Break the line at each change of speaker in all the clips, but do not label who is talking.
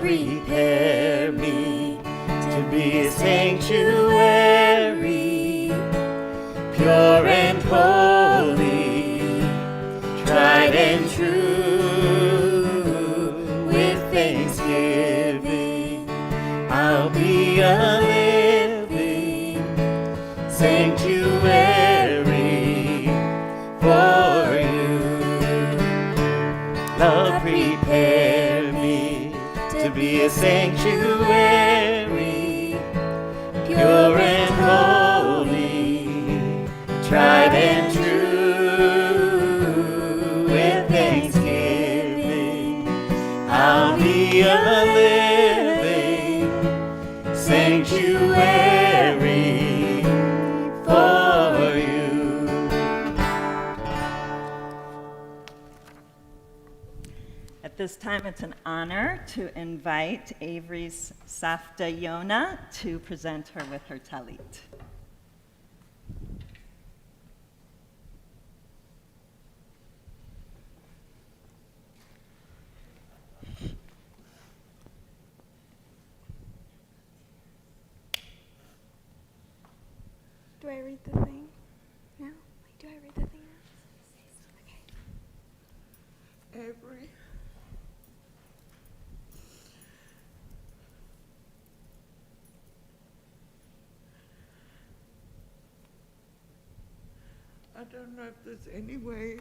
prepare me to be a sanctuary, pure and holy, tried and true. With thanksgiving, I'll be a living sanctuary for you. Lord, prepare me to be a sanctuary, pure and holy, tried and true. With thanksgiving, I'll be a living sanctuary for you.
At this time, it's an honor to invite Avery's Safta Yona to present her with her talit.
Do I read the thing now? Do I read the thing now? Okay.
Avery. I don't know if there's any way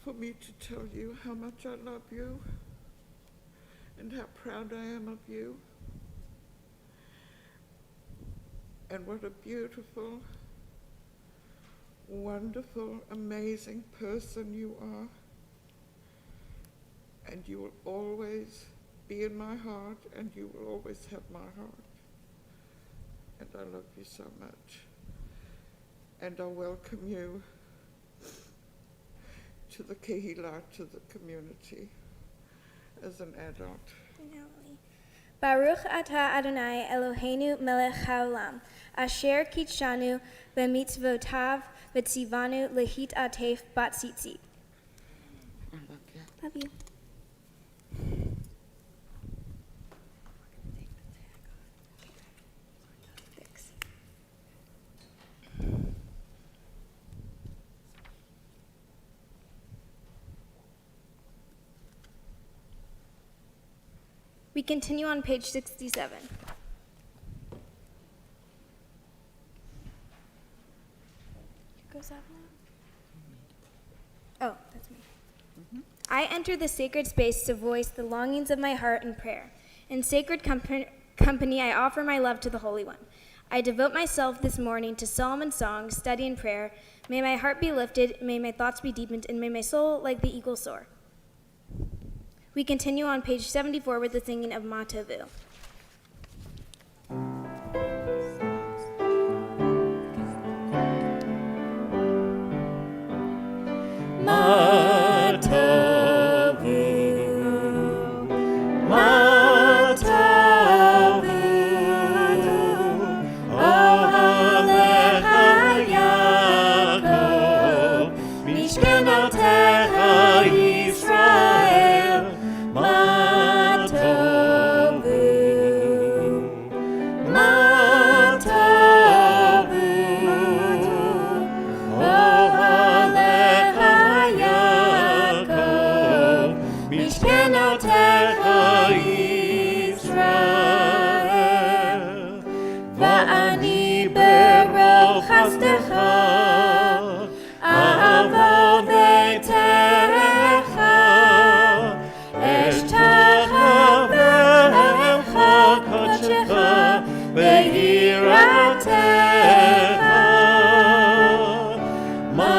for me to tell you how much I love you and how proud I am of you and what a beautiful, wonderful, amazing person you are. And you will always be in my heart, and you will always have my heart. And I love you so much. And I welcome you to the Kehillah, to the community, as an adult.
Baruch atah Adonai Eloheinu melech haolam, asher kitshanu b'mitzvotav v'tzivanu lehit atef bat tzitzit. Love you. We continue on page 67. It goes up now? Oh, that's me. I enter the sacred space to voice the longings of my heart in prayer. In sacred company, I offer my love to the Holy One. I devote myself this morning to psalm and song, study and prayer. May my heart be lifted, may my thoughts be deepened, and may my soul like the eagle soar. We continue on page 74 with the singing of Ma Tovu.
Ma Tovu, Ma Tovu, Ohalecha Yaakov, Mishkenotecha Yisrael. Ma Tovu, Ma Tovu, Ohalecha Yaakov, Mishkenotecha Yisrael. Va'ani berol chastecha, avo beitecha, Eshtecha ve'echa kodshecha ve'yiratecha. Ma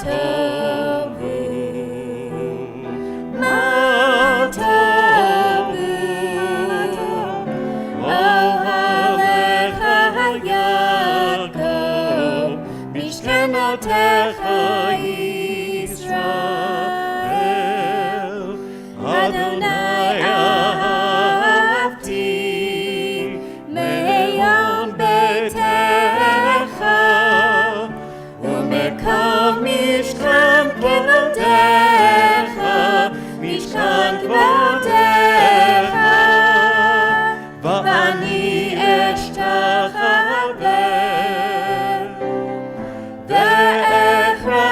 Tovu, Ma Tovu, Ohalecha Yaakov, Mishkenotecha Yisrael. Adonai ahavti me'yom beitecha, u'mekom mishkan kvodecha, mishkan kvodecha. אשתחווה ואברכה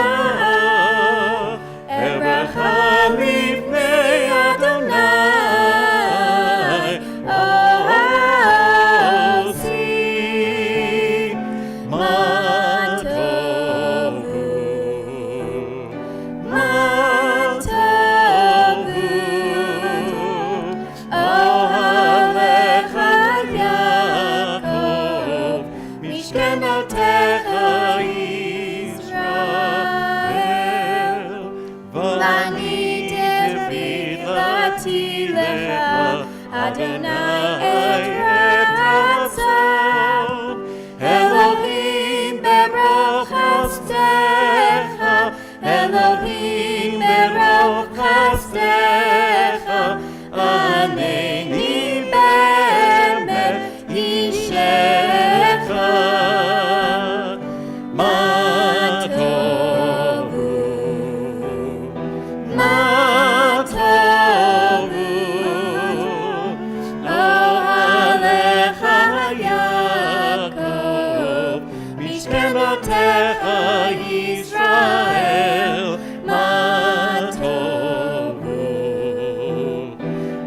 לפני אדוני עושי מה טוב הוא אוהליך יעקב משכנותיך ישראל ואני תפילתי לך אדוני את רצון אלוהים ברוך חסדך אלוהים ברוך חסדך ענני באמת אישך מה טוב הוא מה טוב הוא אוהליך יעקב משכנותיך ישראל מה טוב הוא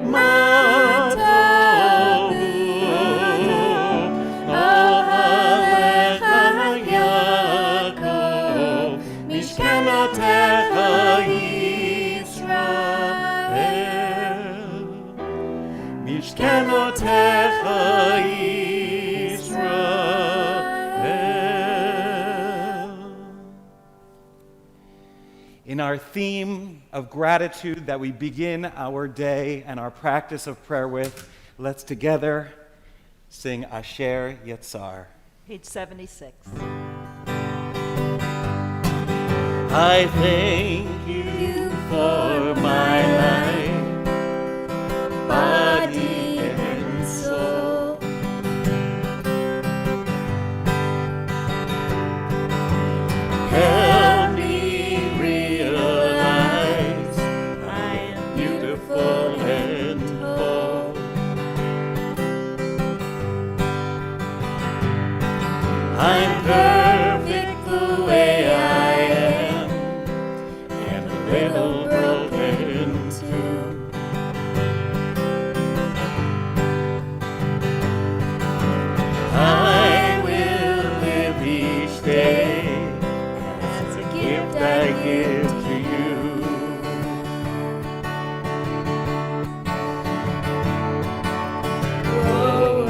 מה טוב הוא אוהליך יעקב משכנותיך ישראל משכנותיך ישראל. In our theme of gratitude that we begin our day and our practice of prayer with, let's together sing Asher Yetzar.
Page 76.
I thank you for my life, body and soul. Help me realize I am beautiful and whole. I'm perfect the way I am, and a little broken too. I will live each day as a gift I give to you. Whoa,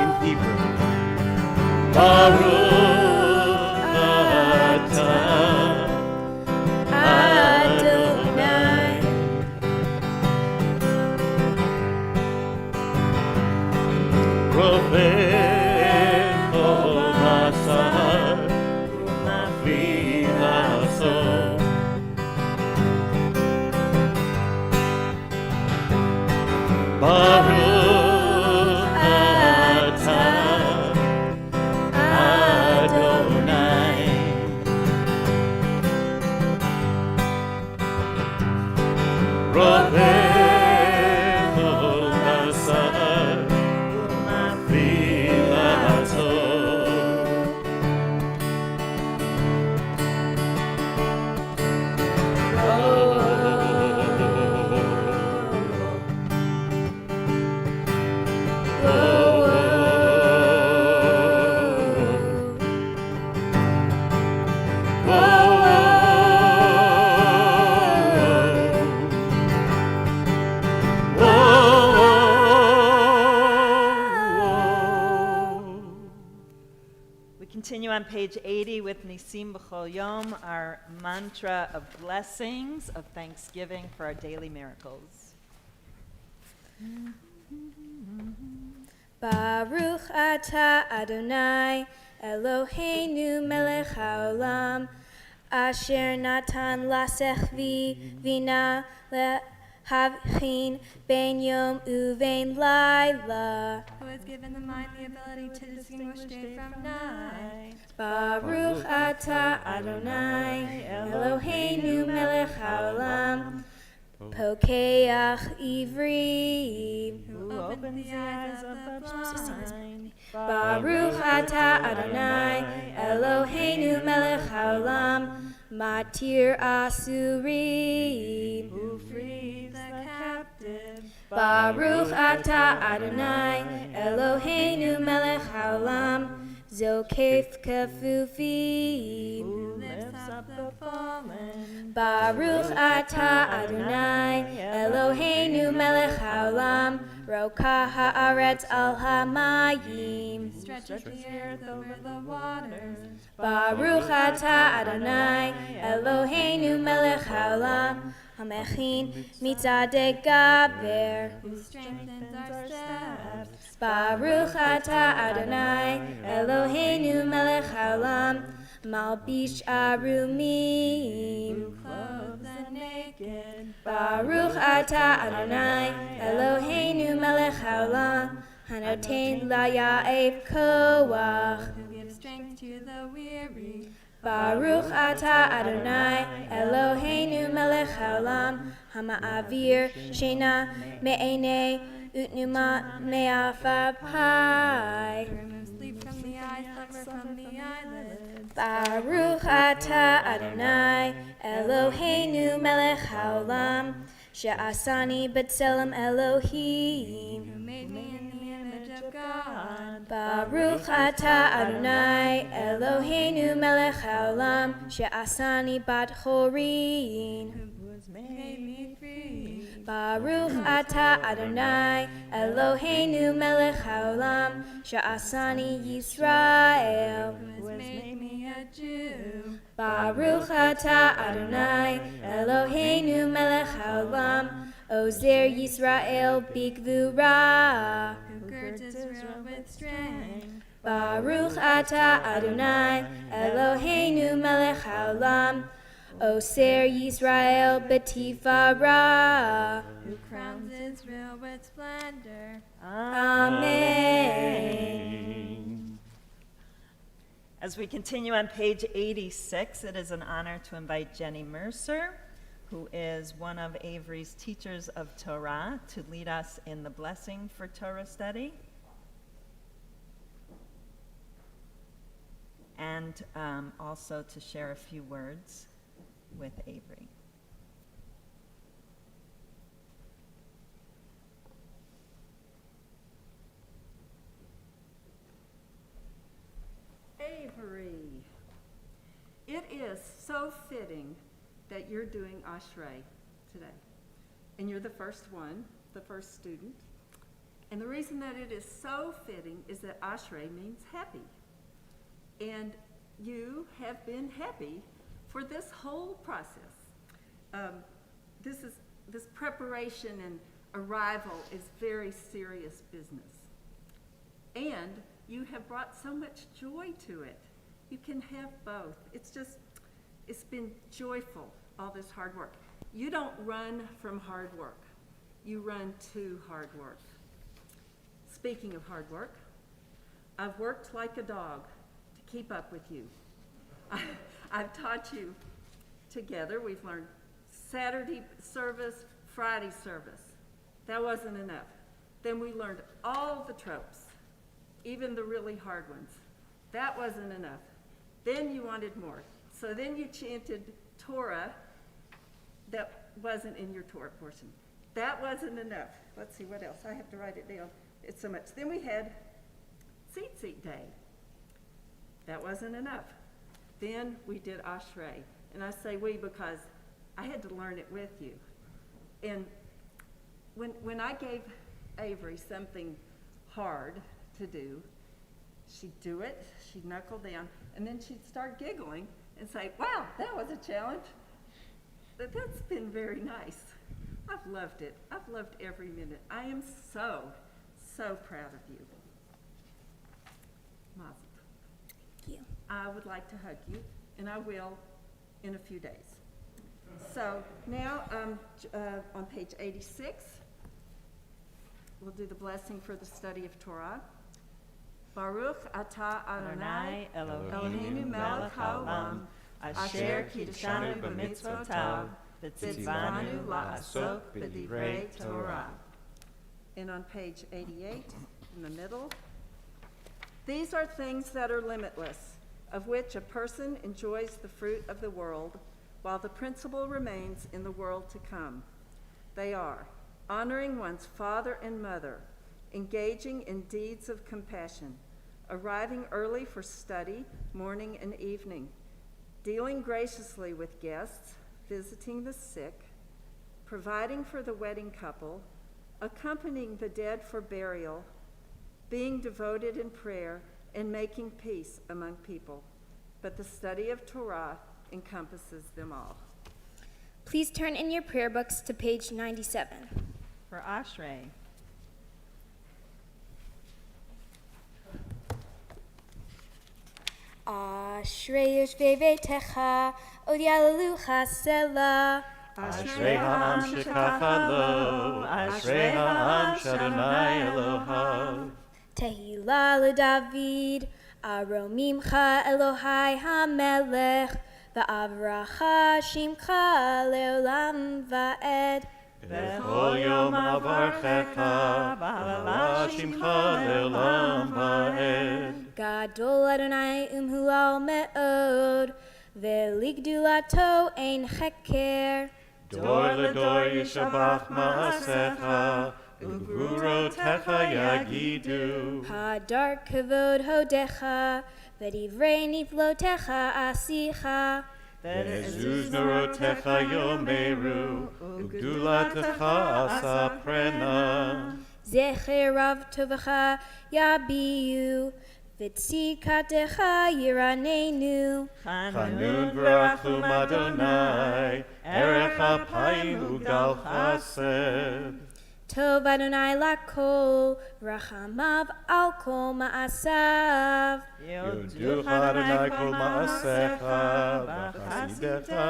in Hebrew. Baruch atah Adonai. Rofeh kol basar u'mafli haso. Baruch atah Adonai. Rofeh kol basar u'mafli haso.
We continue on page 80 with Nisim B'chol Yom, our mantra of blessings, of thanksgiving for our daily miracles.
Baruch atah Adonai Eloheinu melech haolam Asher natan lasech vina lehavchin ben yom uvein laila.
Who has given the mind the ability to distinguish day from night.
Baruch atah Adonai Eloheinu melech haolam pokeach ivri.
Who opens the eyes of the blind.
Baruch atah Adonai Eloheinu melech haolam matir asurim.
Who frees the captive.
Baruch atah Adonai Eloheinu melech haolam zokef kafufim.
Who lifts up the fallen.
Baruch atah Adonai Eloheinu melech haolam roka haaretz al hamayim.
Stretches the earth over the waters.
Baruch atah Adonai Eloheinu melech haolam hamechin mitzadei gaber.
Who strengthens our steps.
Baruch atah Adonai Eloheinu melech haolam malbish arumim.
Clothes the naked.
Baruch atah Adonai Eloheinu melech haolam hanoten laya'ev koach.
Who gives strength to the weary.
Baruch atah Adonai Eloheinu melech haolam hama'avir shena me'enei utnuma me'afapai.
Remove sleep from the eyes, slumber from the eyelids.
Baruch atah Adonai Eloheinu melech haolam she'asani b'tselem Elohim.
Who made me in the image of God.
Baruch atah Adonai Eloheinu melech haolam she'asani bat chorin.
Who made me free.
Baruch atah Adonai Eloheinu melech haolam she'asani Yisrael.
Who has made me a Jew.
Baruch atah Adonai Eloheinu melech haolam ozer Yisrael bigvura.
Who girds Israel with strength.
Baruch atah Adonai Eloheinu melech haolam oser Yisrael betifara.
Who crowns Israel with splendor.
Amen.
As we continue on page 86, it is an honor to invite Jenny Mercer, who is one of Avery's teachers of Torah, to lead us in the blessing for Torah study. And also to share a few words with Avery.
Avery, it is so fitting that you're doing Ashrei today. And you're the first one, the first student. And the reason that it is so fitting is that Ashrei means happy. And you have been happy for this whole process. This preparation and arrival is very serious business. And you have brought so much joy to it. You can have both. It's been joyful, all this hard work. You don't run from hard work. You run to hard work. Speaking of hard work, I've worked like a dog to keep up with you. I've taught you together. We've learned Saturday service, Friday service. That wasn't enough. Then we learned all the tropes, even the really hard ones. That wasn't enough. Then you wanted more. So then you chanted Torah that wasn't in your Torah portion. That wasn't enough. Let's see what else. I have to write it down. It's so much. Then we had Seat Day. That wasn't enough. Then we did Ashrei. And I say we because I had to learn it with you. And when I gave Avery something hard to do, she'd do it, she'd knuckle down, and then she'd start giggling and say, wow, that was a challenge. But that's been very nice. I've loved it. I've loved every minute. I am so, so proud of you. Mazel.
Thank you.
I would like to hug you, and I will in a few days. So now on page 86, we'll do the blessing for the study of Torah. Baruch atah Adonai Eloheinu melech haolam asher kiddushanu b'mitzvotav v'tzivanu la'asok b'divrei Torah. And on page 88, in the middle, these are things that are limitless, of which a person enjoys the fruit of the world, while the principle remains in the world to come. They are honoring one's father and mother, engaging in deeds of compassion, arriving early for study, morning and evening, dealing graciously with guests, visiting the sick, providing for the wedding couple, accompanying the dead for burial, being devoted in prayer, and making peace among people. But the study of Torah encompasses them all.
Please turn in your prayer books to page 97.
For Ashrei.
Ashrei yoshvei beitecha, od yalalu chasela.
Ashrei ha'am shekacha lo, Ashrei ha'am sh'Adonai Elohav.
Tehillah leDavid, aromimcha Elohai hamelech, va'avracha shimcha leolam va'ed.
B'chol yom avarchecha, v'ala shimcha le'olam va'ed.
Gadol Adonai umhulal me'od, ve'ligdulato ein cheker.
Dor ledor yishabach ma'asecha, u'gvurotecha yagidu.
Hadar kavod hodecha, v'divrei niflotecha asicha.
Ve'ezuz norotecha yomeru, u'gdulatecha asaprena.
Zecherav tovacha yabiu, v'tzikatecha yiranenu.
Chanun v'rachum Adonai, erech apayim u'gal chesed.
Tov Adonai lakol, rachamav al kol ma'asav.
Yoduch Adonai kol ma'asecha, v'chasidecha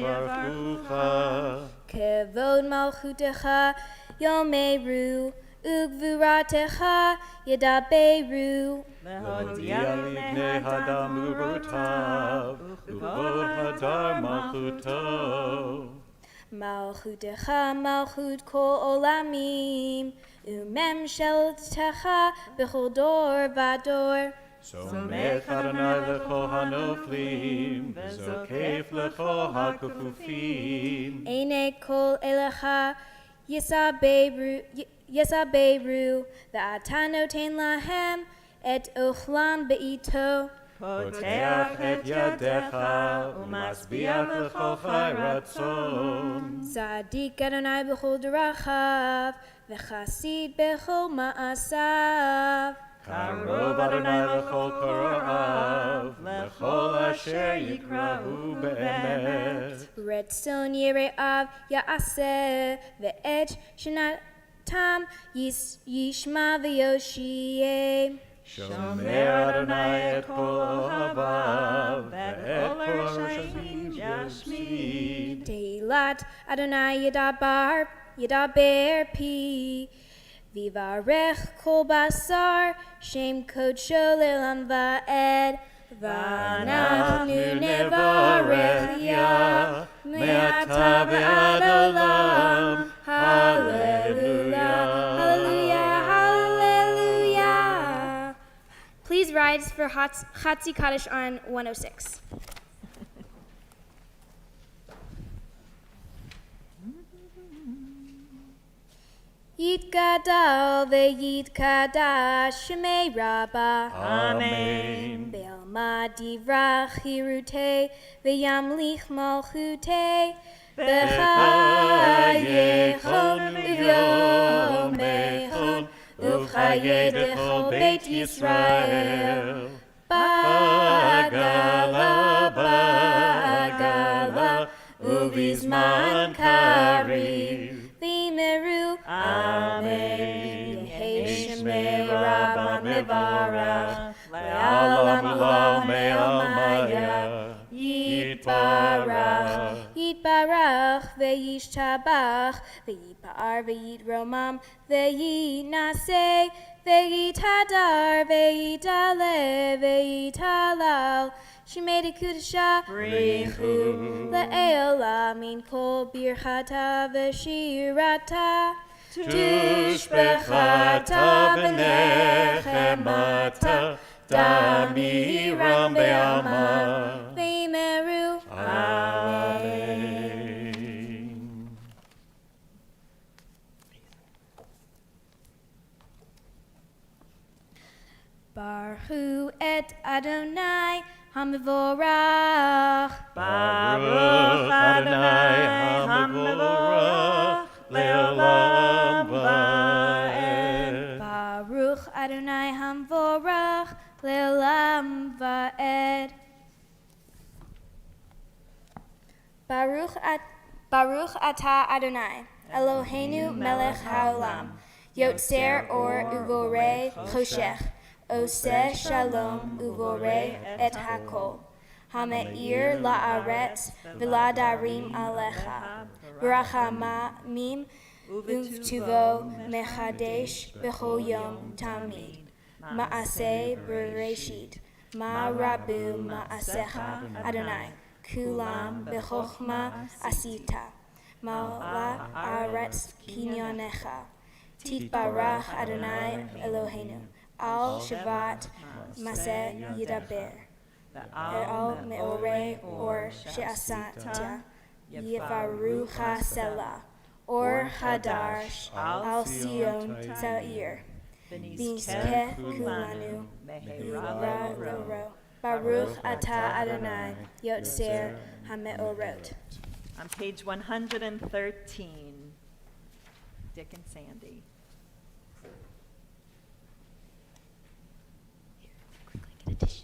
yivarchucha.
Kevod malchutecha yomeru, ugvuratecha yadaberu.
L'hodia libnei hadam u'rotav, u'vod hadar malchuto.
Malchutecha malchut kol olamim, umemsheltecha b'chol dor vador.
Somech Adonai l'chol hanoflim, v'zokef l'chol hakufufim.
Eine kol elecha yesaberu, v'ata noten lahem et ochlam be'ito.
Poteach et yadecha, u'masbiach l'chol chai ratzon.
Zadik Adonai b'chol derachav, v'chasid b'chol ma'asav.
Karov Adonai l'chol koroav, l'chol asher yikrahu be'emet.
Retzon yire'av ya'aseh, ve'et shenatam yishma v'yoshiyeh.
Shomer Adonai et kol ohavav, ve'et kol rashayim yashmid.
Tehilat Adonai yadaber pi, vivarech kol basar, shem kodsho le'olam va'ed. V'anachnu nevarech ya, me'ata ve'ad olam. Hallelujah, hallelujah, hallelujah. Please rise for Chatzi Kaddish on 106. Yitgadal ve'yitkadash shemei Rabbah.
Amen.
Be'alma divrach hirute ve'yamlich malchute. B'chayechon u'vyomechon u'v'chaye dechol Beit Yisrael. Bagala, bagala, u'vizman kariv. V'meru, amen. Yehi shemei Rabbah mevarach, le'alam u'lam me'almaya, yitbarach. yishtabach, v'yipa'ar v'yitromam, v'yinaseh, v'yitadar, v'yitale, v'yitalal. She made a kudasha, brichu, le'eola, min kol birchata v'shirata.
Tushbechata v'nechemata, damiram be'alma.
V'yimeru.
Amen.
Baruch et Adonai Hamivorach.
Baruch Adonai Hamivorach Leolam Va'ed.
Baruch Adonai Hamivorach Leolam Va'ed. Baruch Atah Adonai Eloheinu Melech Haolam Yotzer Or Uvorei Choshech Oseh Shalom Uvorei Et Hakol Hameir La'aretz V'ladarim Alecha V'rachamim Uvtuvo Mechadesh B'chol Yom Tamid Ma'aseh Bereshit Ma Rabu Ma'asecha Adonai Kulam B'chochma Asita Mala Aretz Kinyonecha Titbarach Adonai Eloheinu Al Shavat Maseh Yidaber Al Meoreh Or She'asata Yivarucha Selah Or Hadash Al Sion Sa'ir V'nizkeh Kulanu Me'ira Loro Baruch Atah Adonai Yotzer HaMeorot.
On page 113, Dick and Sandy.
Quickly get a tissue.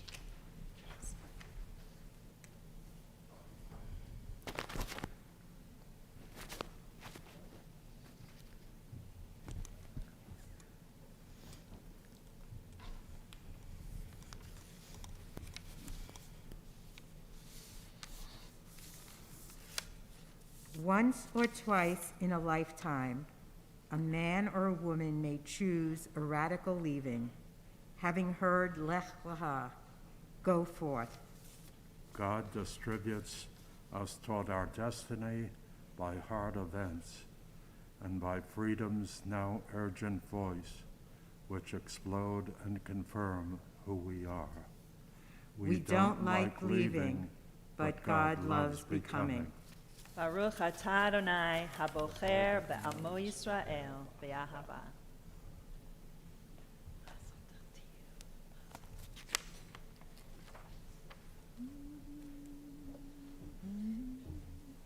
Once or twice in a lifetime, a man or a woman may choose a radical leaving, having heard Lech Lecha, go forth.
God distributes us toward our destiny by hard events and by freedom's now urgent voice, which explode and confirm who we are.
We don't like leaving, but God loves becoming.
Baruch atah Adonai habocher be'amo Yisrael be'ahava.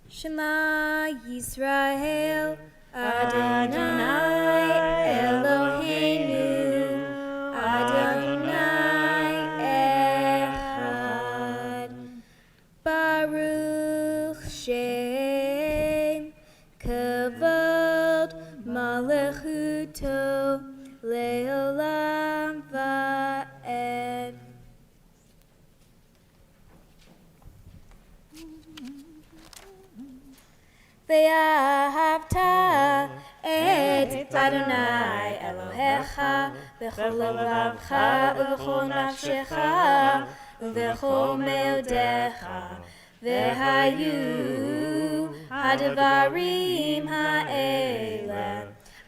Shema Yisrael Adonai Eloheinu Adonai Echad Baruch Shem Kavod Malechuto Leolam Va'ed. Ve'ahavta et Adonai Elohecha v'chol levavcha u'v'chol nafshecha u'v'chol meodecha ve'hayu hadvarim ha'ele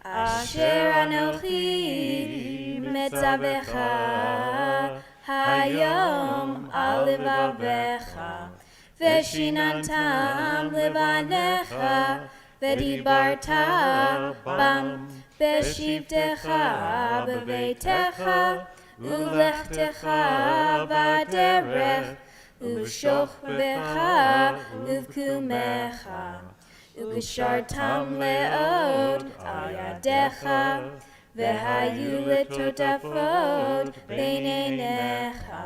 asher anochi metzavecha hayom al levavecha Veshinantam levanecha, vedibarta bam, beshivtecha beveitecha, uvlechtecha vaderech, uvshochvecha, uvkumecha, uvshartam leod al yadecha, vehayu letotafod beineinecha.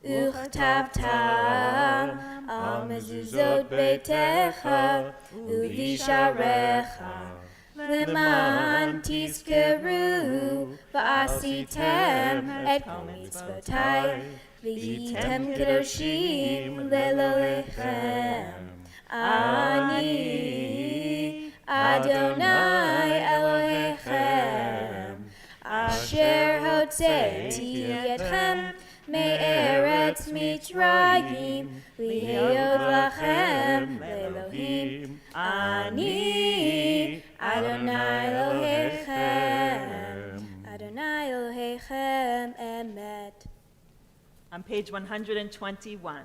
Uchtavtam al mezuzot beitecha uvisharecha leman tizkeru va'asitem et kol mitzvotai v'yitem kedoshim lelolechem ani Adonai Elohechem, Asher Hotzeti Etchem, Me'eretz Mitzrayim, Lihiyot Lachem Elohim. Ani Adonai Elohechem, Adonai Elohechem Emet.
On page 121.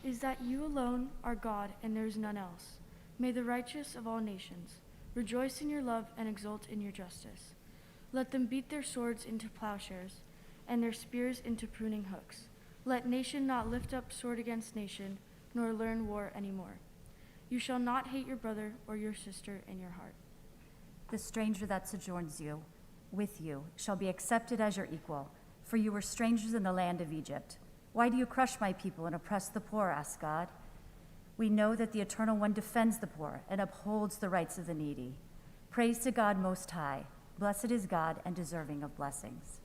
Is that you alone are God, and there is none else. May the righteous of all nations rejoice in your love and exult in your justice. Let them beat their swords into plowshares, and their spears into pruning hooks. Let nation not lift up sword against nation, nor learn war anymore. You shall not hate your brother or your sister in your heart.
The stranger that sojourns with you shall be accepted as your equal, for you were strangers in the land of Egypt. Why do you crush my people and oppress the poor, asked God. We know that the Eternal One defends the poor and upholds the rights of the needy. Praise to God Most High. Blessed is God and deserving of blessings.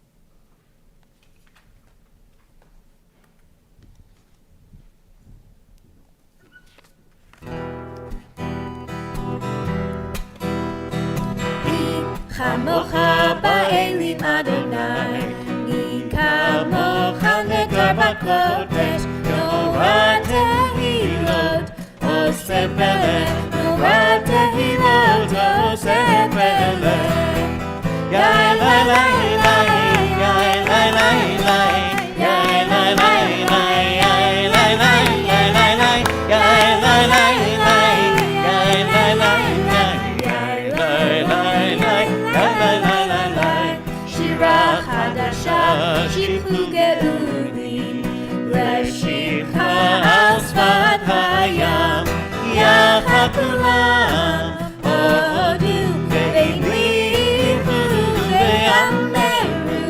Chamocha ba'elim Adonai, mi kamocha negar b'kodesh, Norah tehilot, oseh peleh, Norah tehilot, oseh peleh. Yai lai lai lai, yai lai lai lai, yai lai lai lai, yai lai lai, yai lai lai, yai lai lai lai, yai lai lai lai, yai lai lai lai, yai lai lai lai. Shira chadasha, shipchu geulim, leshimcha al sfat hayam, yachad kulam, hodu ve'imlichu ve'ameru,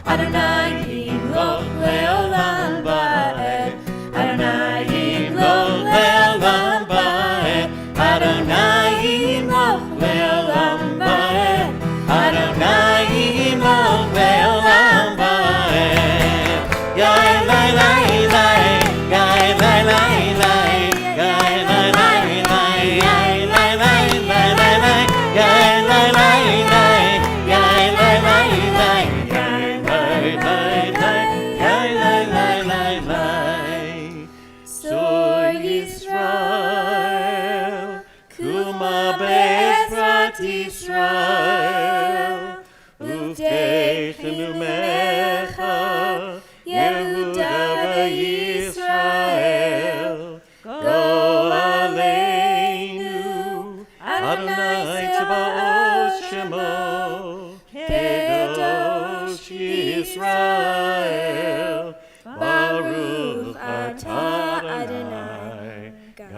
Adonai yimloch le'olam ba'ed, Adonai yimloch le'olam ba'ed, Adonai yimloch le'olam ba'ed, Adonai yimloch le'olam ba'ed. Yai lai lai lai, yai lai lai lai, yai lai lai lai, yai lai lai lai lai lai, yai lai lai lai, yai lai lai lai, yai lai lai lai, yai lai lai lai lai. So Yisrael, kuma be'ezrat Yisrael, uvteichenu mecha, Yehuda ve'Yisrael, go aleinu, Adonai Tzebaot Shemo, Kedosh Yisrael, Baruch atah Adonai, Gal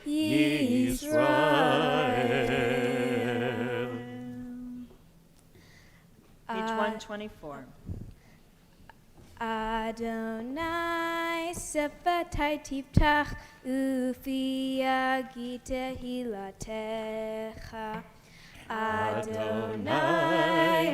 Yisrael.
Page 124.
Adonai sefatai tiftach ufi yagi tehilatecha. Adonai,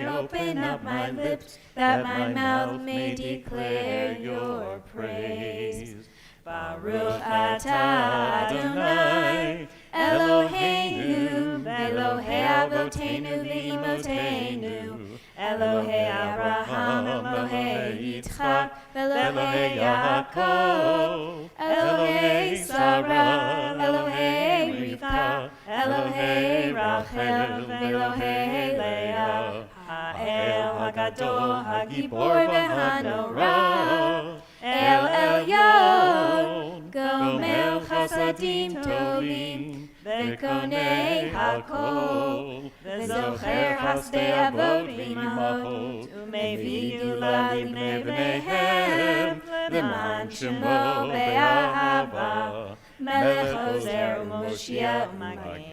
open up my lips, that my mouth may declare your praise. Baruch atah Adonai, Eloheinu, Elohei Avotenu v'Imotenu, Elohei Abraham, Elohei Yitzchak, Elohei Yaakov, Elohei Sarah, Elohei Rivka, Elohei Rachel, Elohei Leah, Ha'el Hagadol, Hagibor v'Hanorah, El Elyon, Gomel Chasadim Tovim, V'konei Hakol, V'zocher Hasdei Avot v'Imahot, U'mevii Geulah libnei bneihem, L'man Shemo be'ahava, Melech Ozer u'Moshiach u'Magen.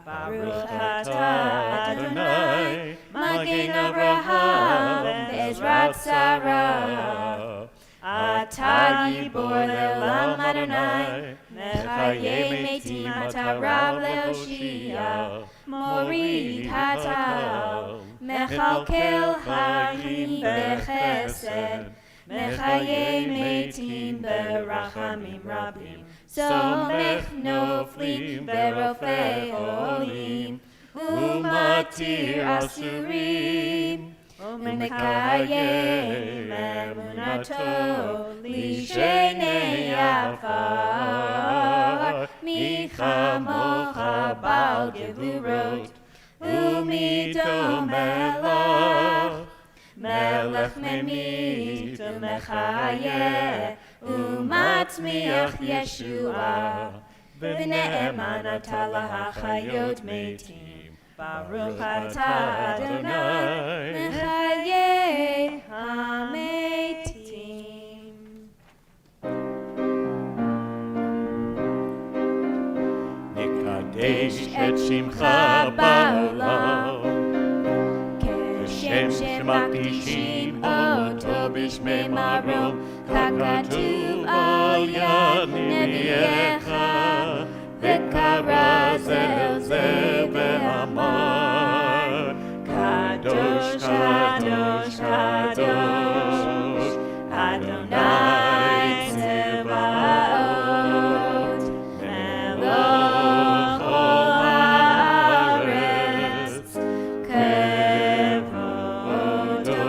Baruch atah Adonai, my Magen Avraham, Be'ezrat Sarah. Ata Gibor Le'olam Adonai, Mechaye Metim Ata Rav Le'oshia, Morid Hatal, Mechalkel Hayim Bechesed, Mechaye Metim Berachamim Rabim, Somech Noflim Berofei Olim, Umatir Asurim, Umekayem Emunato Lishenei Afar Michamocha Bal Gevurot Umito Melech Melech Memit Umechaye Umatzmiach Yeshua V'ne'eman Ata Lahachayot Metim Baruch atah Adonai Mechayeh HaMetim.
Nikadesh et Shimcha ba'olam
Keshem shemakdishin oto b'shmei marom kakatuv al yad neviyecha וקרא זה אל זה ואמר קדוש קדוש קדוש אדוני צבאות מלוך כל הארץ כבודו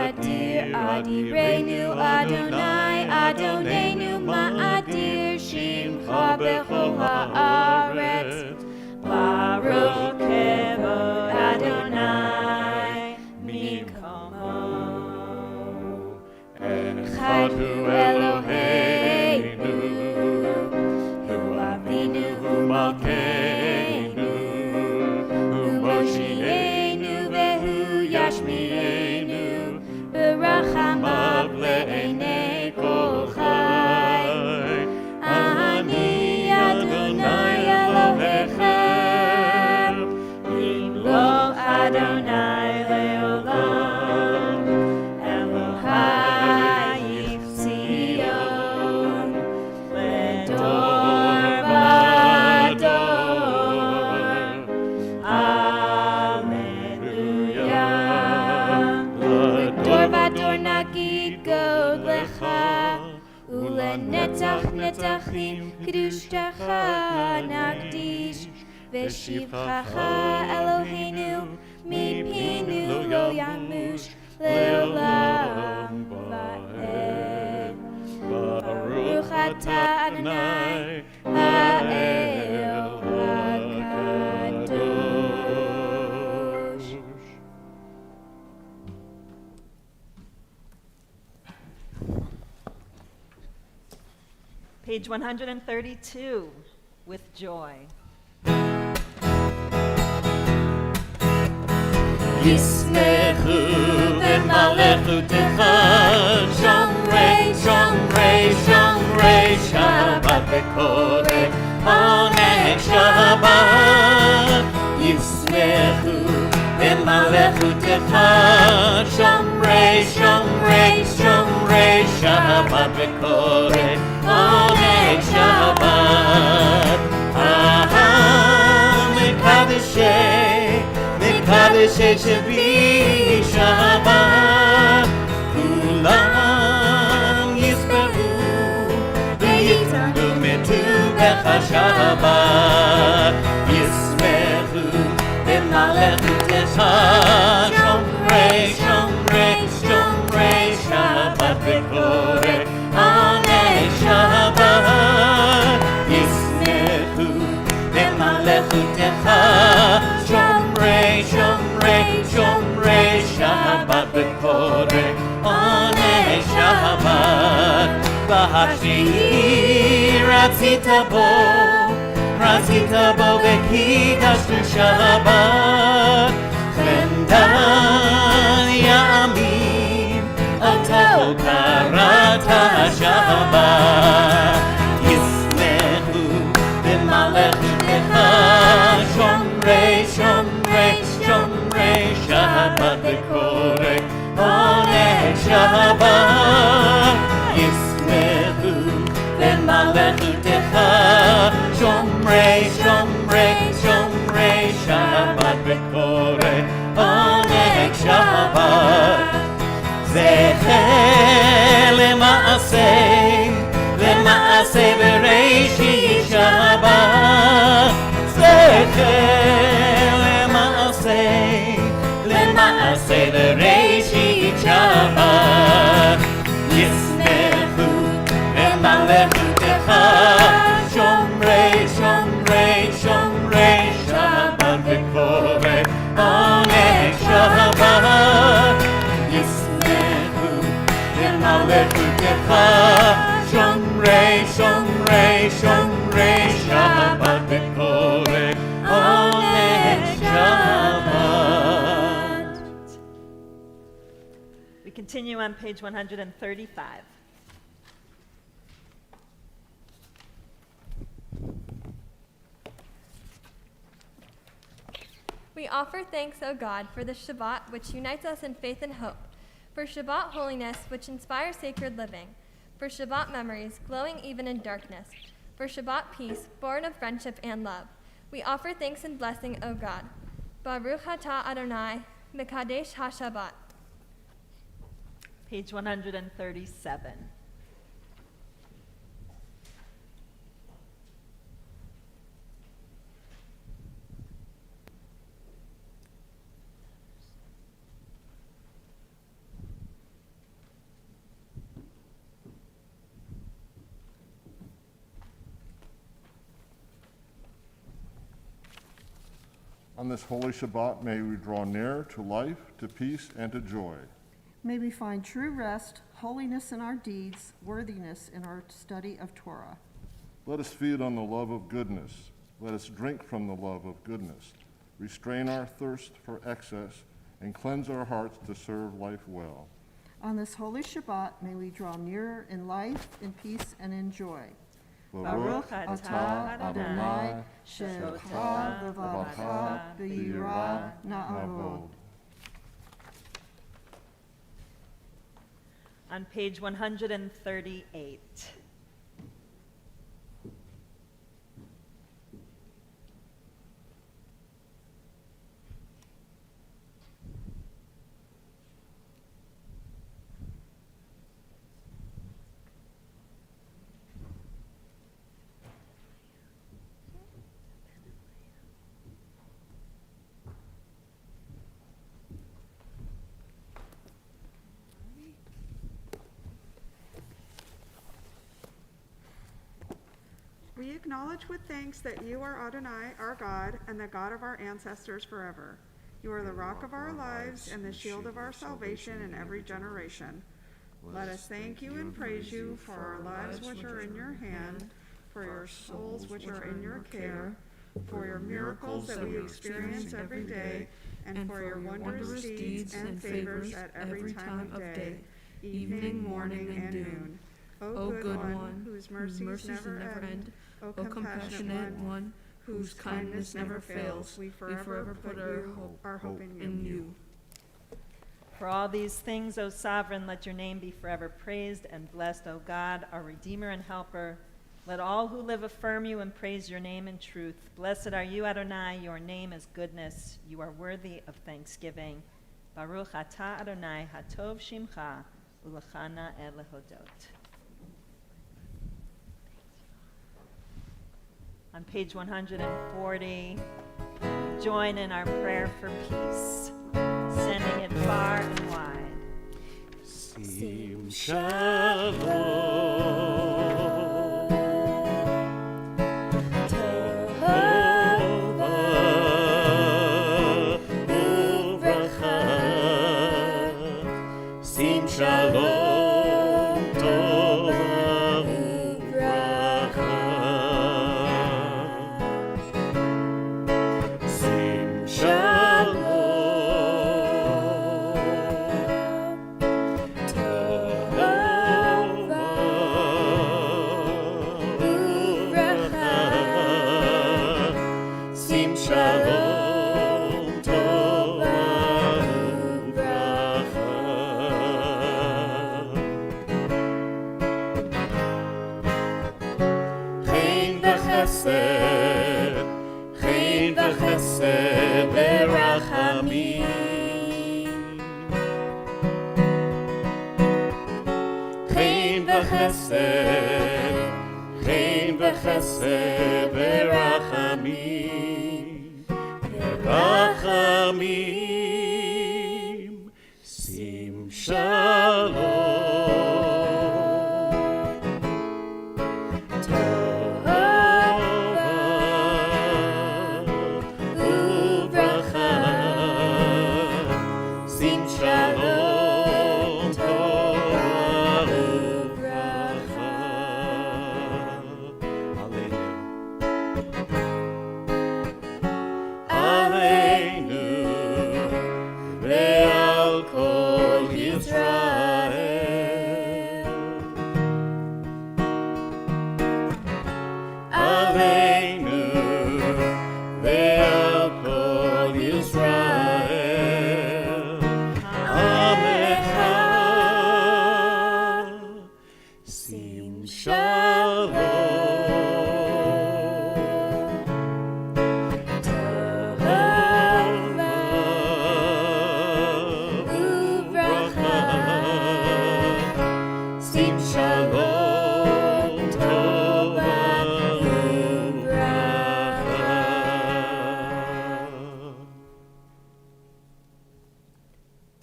אדיר אדירנו אדוני אדוננו מאדיר שמך בכל הארץ, ברוך כבוד אדוני מקומו. אחד הוא אלוהינו, הוא אבינו, הוא מלכנו, הוא מושיענו והוא ישמיענו, ברחמיו לעיני כל חי. אני אדוני אלוהיכם, ימלוך אדוני לעולם, אלוהיך ציון, לדור ודור. הללויה. לדור ודור נגיד גודלך, ולנצח נצחים קדושתך נקדיש, ושבחך אלוהינו מפינו לא ימוש לעולם ועד. ברוך אתה אדוני האל הקדוש.
Page 132, with joy.
ישמחו במלכותך, שומרי שומרי שומרי שבת וקורא עונג שבת. ישמחו במלכותך, שומרי שומרי שומרי שבת וקורא עונג שבת. מקדשי שבי שבת, כולם יספרו ויתענגו מטובך שבת. ישמחו במלכותך, שומרי שומרי שומרי שבת וקורא עונג שבת. ישמחו במלכותך, שומרי שומרי שומרי שבת וקורא עונג שבת. והשיר רצית בו וקידשת שבת. חמדן ימים אתה קראת שבת. ישמחו במלכותך, שומרי שומרי שומרי
Shabbat Yismehu V'malechutecha Shomrei Shomrei Shomrei Shabbat V'korei Oneg Shabbat Zecher Lema'aseh Bereishit Shabbat Zecher Lema'aseh Bereishit Shabbat Yismechu V'malechutecha Shomrei Shomrei Shomrei Shabbat V'korei Oneg Shabbat Yismechu V'malechutecha Shomrei Shomrei Shomrei Shabbat V'korei Oneg Shabbat.
We continue on page 135.
We offer thanks, O God, for the Shabbat, which unites us in faith and hope, for Shabbat holiness, which inspires sacred living, for Shabbat memories, glowing even in darkness, for Shabbat peace, born of friendship and love. We offer thanks and blessing, O God. Baruch atah Adonai, Mekadesh HaShabbat.
Page 137.
On this holy Shabbat, may we draw near to life, to peace, and to joy.
May we find true rest, holiness in our deeds, worthiness in our study of Torah.
Let us feed on the love of goodness. Let us drink from the love of goodness. Restrain our thirst for excess and cleanse our hearts to serve life well.
On this holy Shabbat, may we draw nearer in life, in peace, and in joy.
Baruch atah Adonai
she'otah levacha b'yirah na'avod.
On page 138.
We acknowledge with thanks that you are Adonai, our God, and the God of our ancestors forever. You are the rock of our lives and the shield of our salvation in every generation. Let us thank you and praise you for our lives which are in your hand, for your souls which are in your care, for your miracles that we experience every day, and for your wondrous deeds and favors at every time of day, evening, morning, and noon. O good one, whose mercies never end, O compassionate one, whose kindness never fails, we forever put our hope in you.
For all these things, O Sovereign, let your name be forever praised and blessed, O God, our Redeemer and Helper. Let all who live affirm you and praise your name in truth. Blessed are you, Adonai, your name is goodness. You are worthy of thanksgiving. Baruch atah Adonai, hatov shimcha, ulachana el hodot. On page 140, join in our prayer for peace, sending it far and wide.
Sim Shalom. Tova Uvracha. Sim Shalom. Tova Uvracha. Sim Shalom. Tova בחסד, חן וחסד ורחמים. חן וחסד, חן וחסד ורחמים, ורחמים, שים שלום.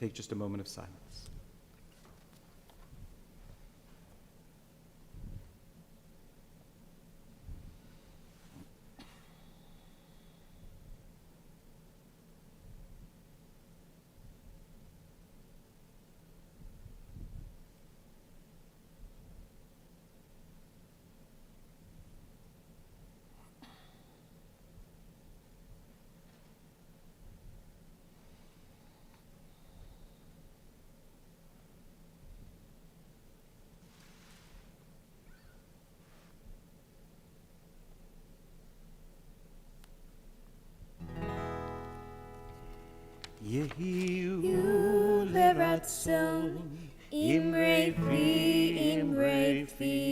Take just a moment of silence. יהיו לרצון אמרי פי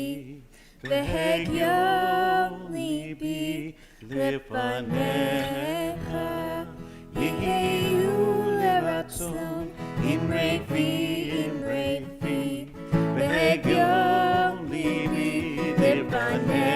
והגיון ליבי לפניך. יהיו לרצון אמרי פי והגיון ליבי לפניך.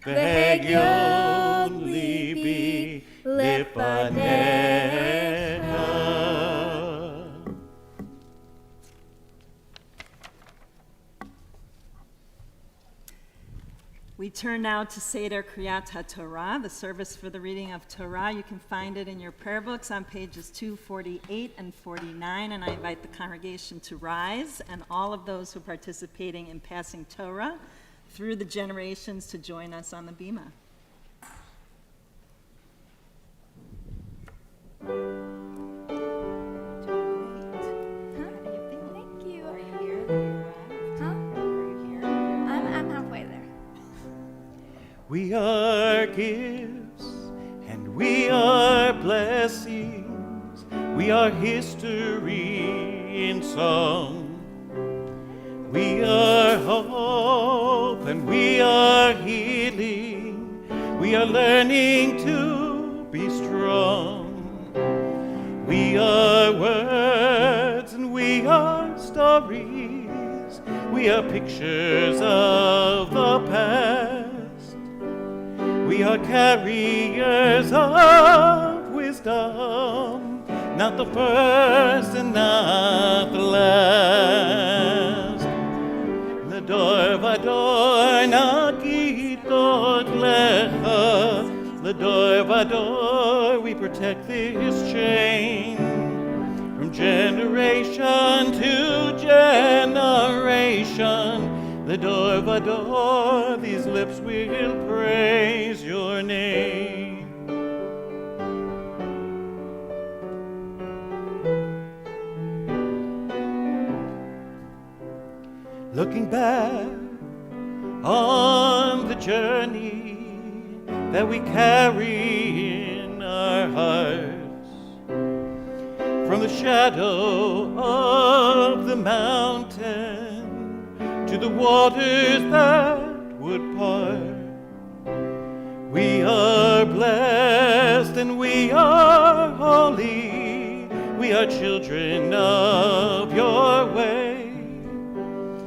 והגיון ליבי לפניך.
We turn now to Seder Kriyat HaTorah, the service for the reading of Torah. You can find it in your prayer books on pages 248 and 49, and I invite the congregation to rise and all of those who are participating in passing Torah through the generations to join us on the bima.
Thank you. Are you here? Huh?
Are you here?
I'm halfway there.
We are gifts and we are blessings. We are history in song. We are hope and we are healing. We are learning to be strong. We are words and we are stories. We are pictures of the past. We are carriers of wisdom, not the first and not the last. Ledor vador nagid God lecha. Ledor vador, we protect this chain from generation to generation. Ledor vador, these lips will praise your name. Looking back on the journey that we carry in our hearts, from the shadow of the mountain to the waters that would part. We are blessed and we are holy. We are children of your way.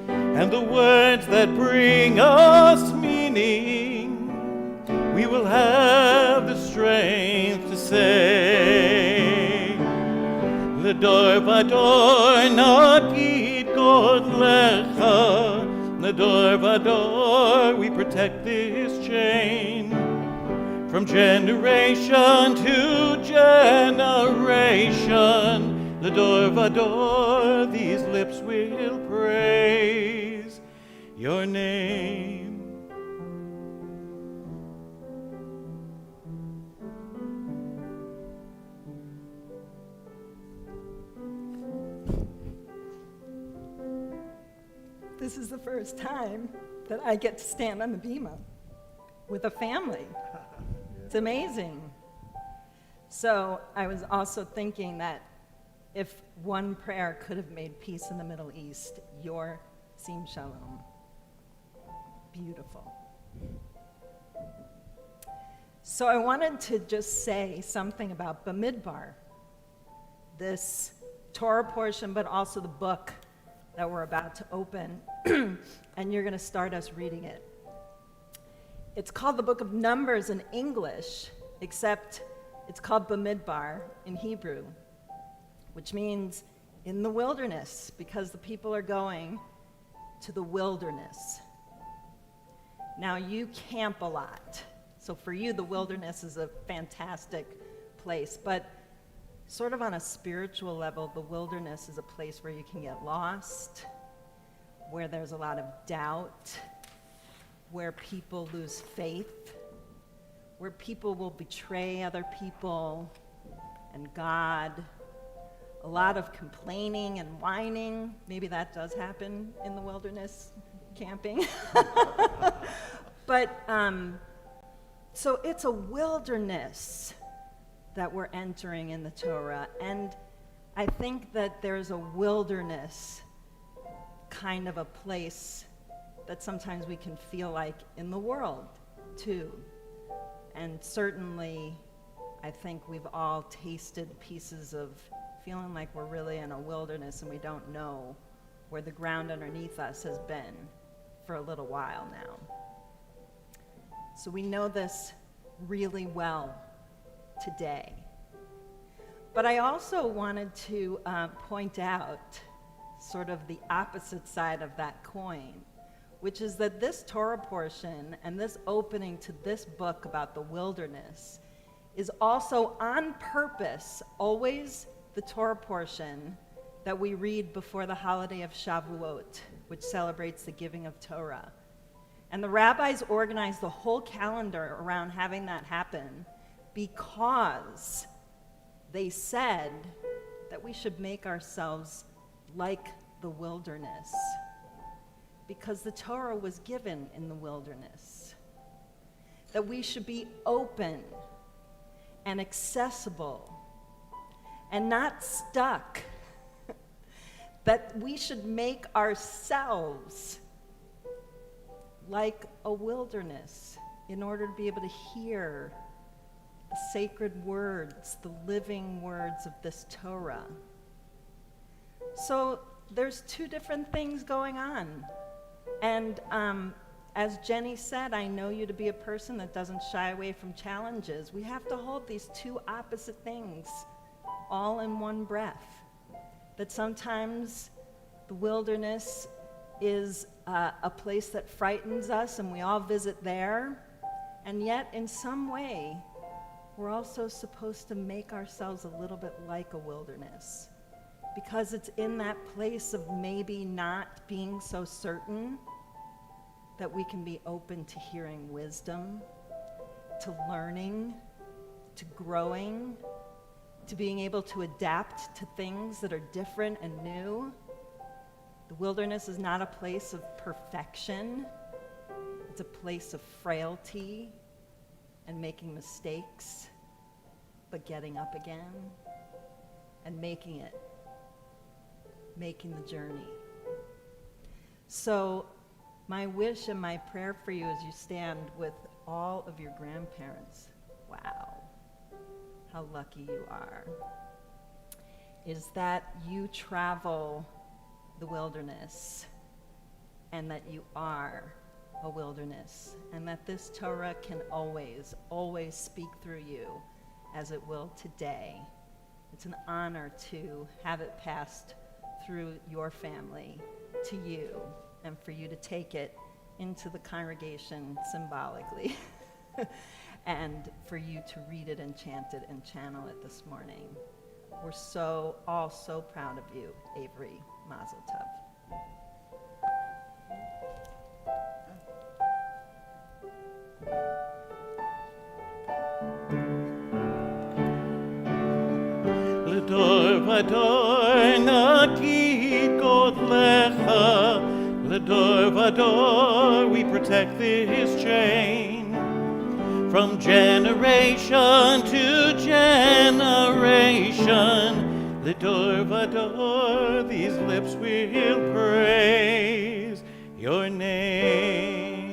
And the words that bring us meaning, we will have the strength to say. Ledor vador nagid God lecha. Ledor vador, we protect this chain from generation to generation. Ledor vador, these lips will praise your name.
This is the first time that I get to stand on the bima with a family. It's amazing. So I was also thinking that if one prayer could have made peace in the Middle East, your Sim Shalom. Beautiful. So I wanted to just say something about Bamidbar, this Torah portion, but also the book that we're about to open, and you're going to start us reading it. It's called the Book of Numbers in English, except it's called Bamidbar in Hebrew, which means in the wilderness, because the people are going to the wilderness. Now, you camp a lot, so for you, the wilderness is a fantastic place, but sort of on a spiritual level, the wilderness is a place where you can get lost, where there's a lot of doubt, where people lose faith, where people will betray other people and God. A lot of complaining and whining. Maybe that does happen in the wilderness camping. But, so it's a wilderness that we're entering in the Torah. And I think that there's a wilderness kind of a place that sometimes we can feel like in the world, too. And certainly, I think we've all tasted pieces of feeling like we're really in a wilderness and we don't know where the ground underneath us has been for a little while now. So we know this really well today. But I also wanted to point out sort of the opposite side of that coin, which is that this Torah portion and this opening to this book about the wilderness is also on purpose always the Torah portion that we read before the holiday of Shavuot, which celebrates the giving of Torah. And the rabbis organized the whole calendar around having that happen because they said that we should make ourselves like the wilderness, because the Torah was given in the wilderness, that we should be open and accessible and not stuck, that we should make ourselves like a wilderness in order to be able to hear the sacred words, the living words of this Torah. So there's two different things going on. And as Jenny said, I know you to be a person that doesn't shy away from challenges. We have to hold these two opposite things all in one breath. That sometimes the wilderness is a place that frightens us and we all visit there. And yet, in some way, we're also supposed to make ourselves a little bit like a wilderness. Because it's in that place of maybe not being so certain that we can be open to hearing wisdom, to learning, to growing, to being able to adapt to things that are different and new. The wilderness is not a place of perfection. It's a place of frailty and making mistakes, but getting up again and making the journey. So my wish and my prayer for you as you stand with all of your grandparents, wow, how lucky you are, is that you travel the wilderness and that you are a wilderness, and that this Torah can always, always speak through you as it will today. It's an honor to have it passed through your family to you, and for you to take it into the congregation symbolically, and for you to read it and chant it and channel it this morning. We're all so proud of you, Avery. Mazel tov.
L'dor vador nagid godlecha, l'dor vador we protect this chain from generation to generation. L'dor vador these lips will praise your name.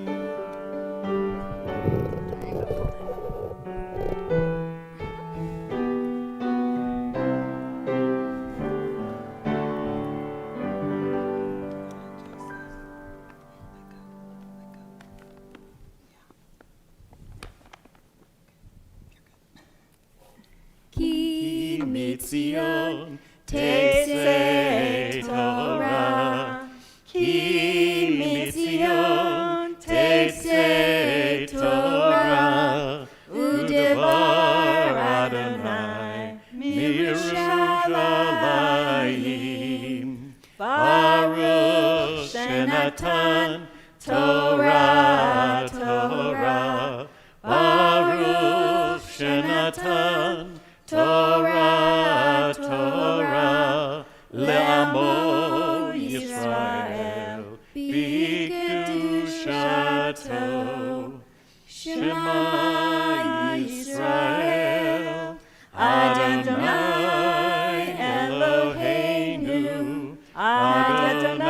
Ki
Mitzion Teisei Torah, Ki Mitzion Teisei Torah, Udevar Adonai Mirushalayim, Baruch Shenatan Torah, Torah, Baruch Shenatan Torah, Torah, Le'amo Yisrael, B'kedushato, Shema Yisrael, Adonai Eloheinu, Adonai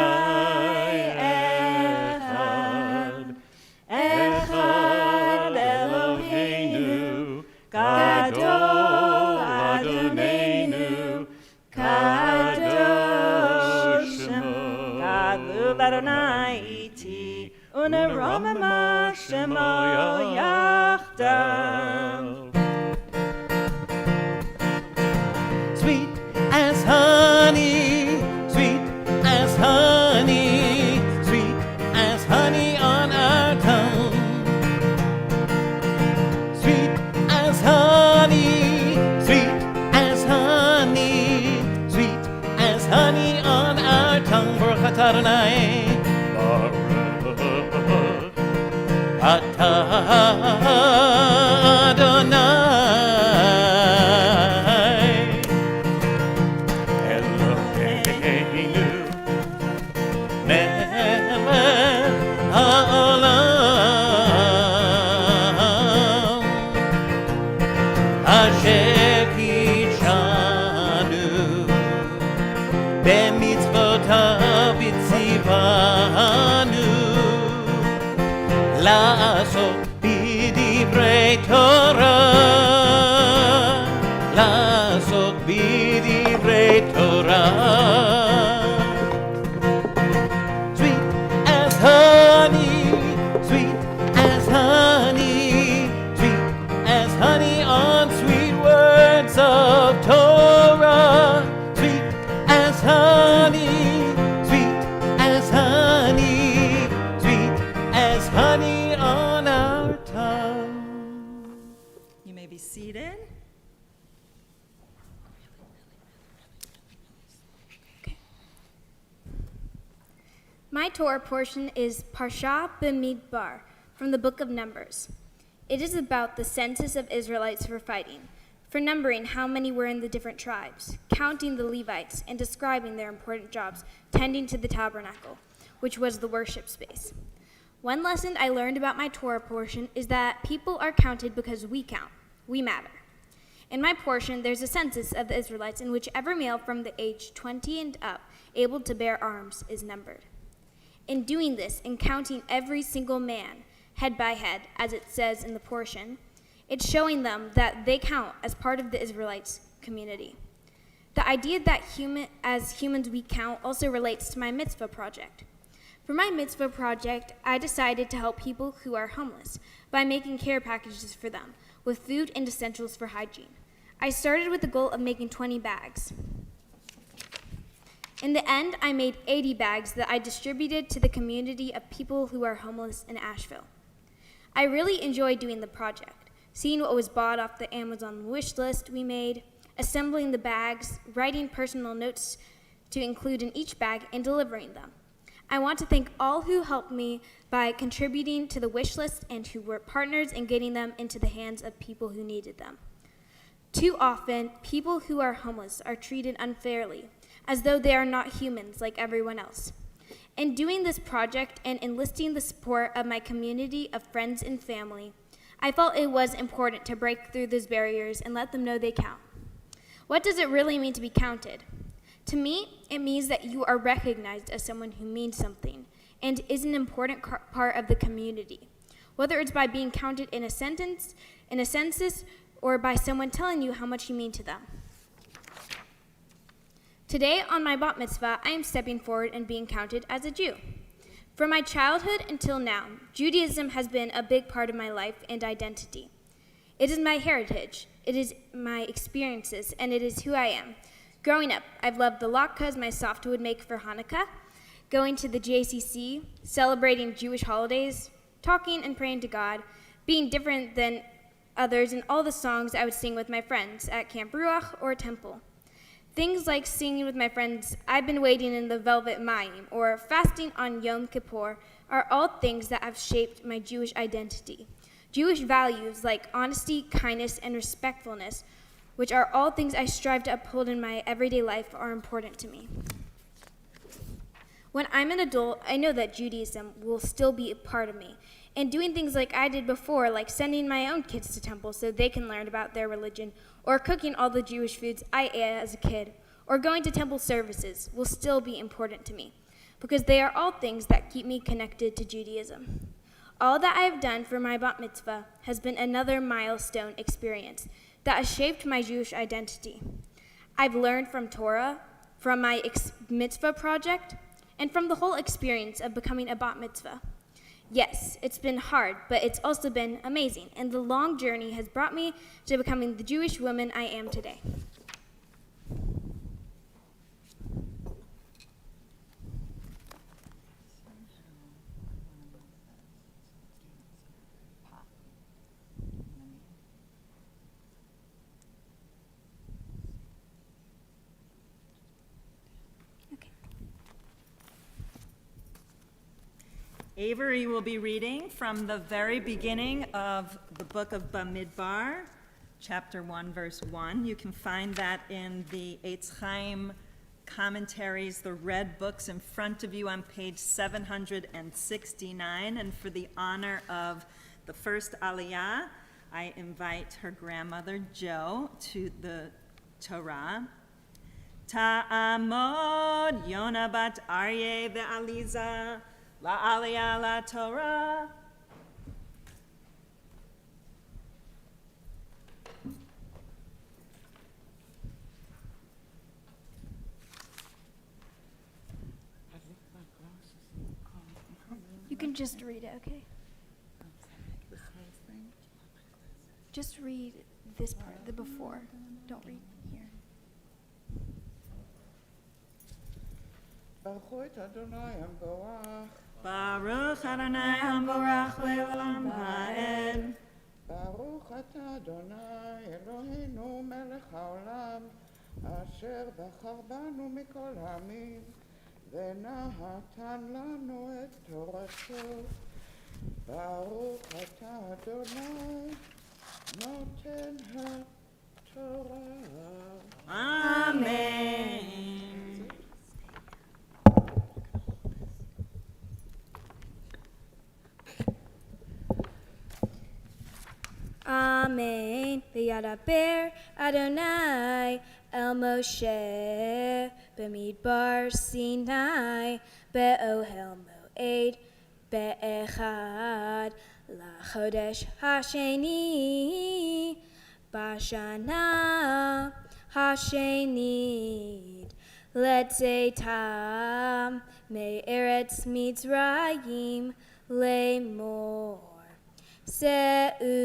Echad, Echad Eloheinu, Gadol Adonenu, Kadosh Shemo, Gadol Adonai iti, uneromema Shemo yachdav.
Sweet as honey, sweet as honey, sweet as honey on our tongue. Sweet as honey, sweet as honey, sweet as honey on our tongue. Baruch atah Adonai, Baruch atah Adonai. לעשות בדברי תורה Sweet as honey, sweet as honey, sweet as honey on sweet words of Torah. Sweet as honey, sweet as honey, sweet as honey on our tongue.
You may be seated.
My Torah portion is Parsha B'Midbar from the book of Numbers. It is about the census of Israelites for fighting, for numbering how many were in the different tribes, counting the Levites, and describing their important jobs tending to the tabernacle, which was the worship space. One lesson I learned about my Torah portion is that people are counted because we count. We matter. In my portion, there's a census of the Israelites in which every male from the age 20 and up able to bear arms is numbered. In doing this, in counting every single man, head by head, as it says in the portion, it's showing them that they count as part of the Israelites' community. The idea that as humans we count also relates to my Mitzvah project. For my Mitzvah project, I decided to help people who are homeless by making care packages for them with food and essentials for hygiene. I started with the goal of making 20 bags. In the end, I made 80 bags that I distributed to the community of people who are homeless in Asheville. I really enjoyed doing the project, seeing what was bought off the Amazon wish list we made, assembling the bags, writing personal notes to include in each bag, and delivering them. I want to thank all who helped me by contributing to the wish list and who were partners in getting them into the hands of people who needed them. Too often, people who are homeless are treated unfairly, as though they are not humans like everyone else. In doing this project and enlisting the support of my community of friends and family, I felt it was important to break through those barriers and let them know they count. What does it really mean to be counted? To me, it means that you are recognized as someone who means something and is an important part of the community, whether it's by being counted in a census, or by someone telling you how much you mean to them. Today, on my bat mitzvah, I am stepping forward and being counted as a Jew. From my childhood until now, Judaism has been a big part of my life and identity. It is my heritage, it is my experiences, and it is who I am. Growing up, I've loved the latkes my softa would make for Hanukkah, going to the JCC, celebrating Jewish holidays, talking and praying to God, being different than others in all the songs I would sing with my friends at Camp Ruach or temple. Things like singing with my friends, I've been waiting in the Velvet Mayim, or fasting on Yom Kippur are all things that have shaped my Jewish identity. Jewish values like honesty, kindness, and respectfulness, which are all things I strive to uphold in my everyday life, are important to me. When I'm an adult, I know that Judaism will still be a part of me, and doing things like I did before, like sending my own kids to temple so they can learn about their religion, or cooking all the Jewish foods I ate as a kid, or going to temple services, will still be important to me, because they are all things that keep me connected to Judaism. All that I have done for my bat mitzvah has been another milestone experience that has shaped my Jewish identity. I've learned from Torah, from my mitzvah project, and from the whole experience of becoming a bat mitzvah. Yes, it's been hard, but it's also been amazing, and the long journey has brought me to becoming the Jewish woman I am today.
Avery will be reading from the very beginning of the book of Bamidbar, chapter 1, verse 1. You can find that in the Eitz Chaim commentaries, the red books in front of you on page 769. And for the honor of the first Aliyah, I invite her grandmother, Jo, to the Torah. Ta'amod Yona bat Aryeh ve'Aliza la'aliyah la Torah.
can just read it, okay?
This whole thing?
Just read this part, the before. Don't read here.
ברכו את אדוני המבורך.
Baruch Adonai Hamborach Le'olam Va'ed.
ברוך אתה אדוני אלוהינו מלך העולם, אשר בחר בנו מכל העמים, ונתן לנו את תורתו. ברוך אתה אדוני נותן התורה.
Amen.
Amen. V'yadaber Adonai el Moshe b'midbar Sinai be'ohel moed be'echad lachodesh hasheni bashana hashenit letzetam me'eretz Mitzrayim lemor Se'u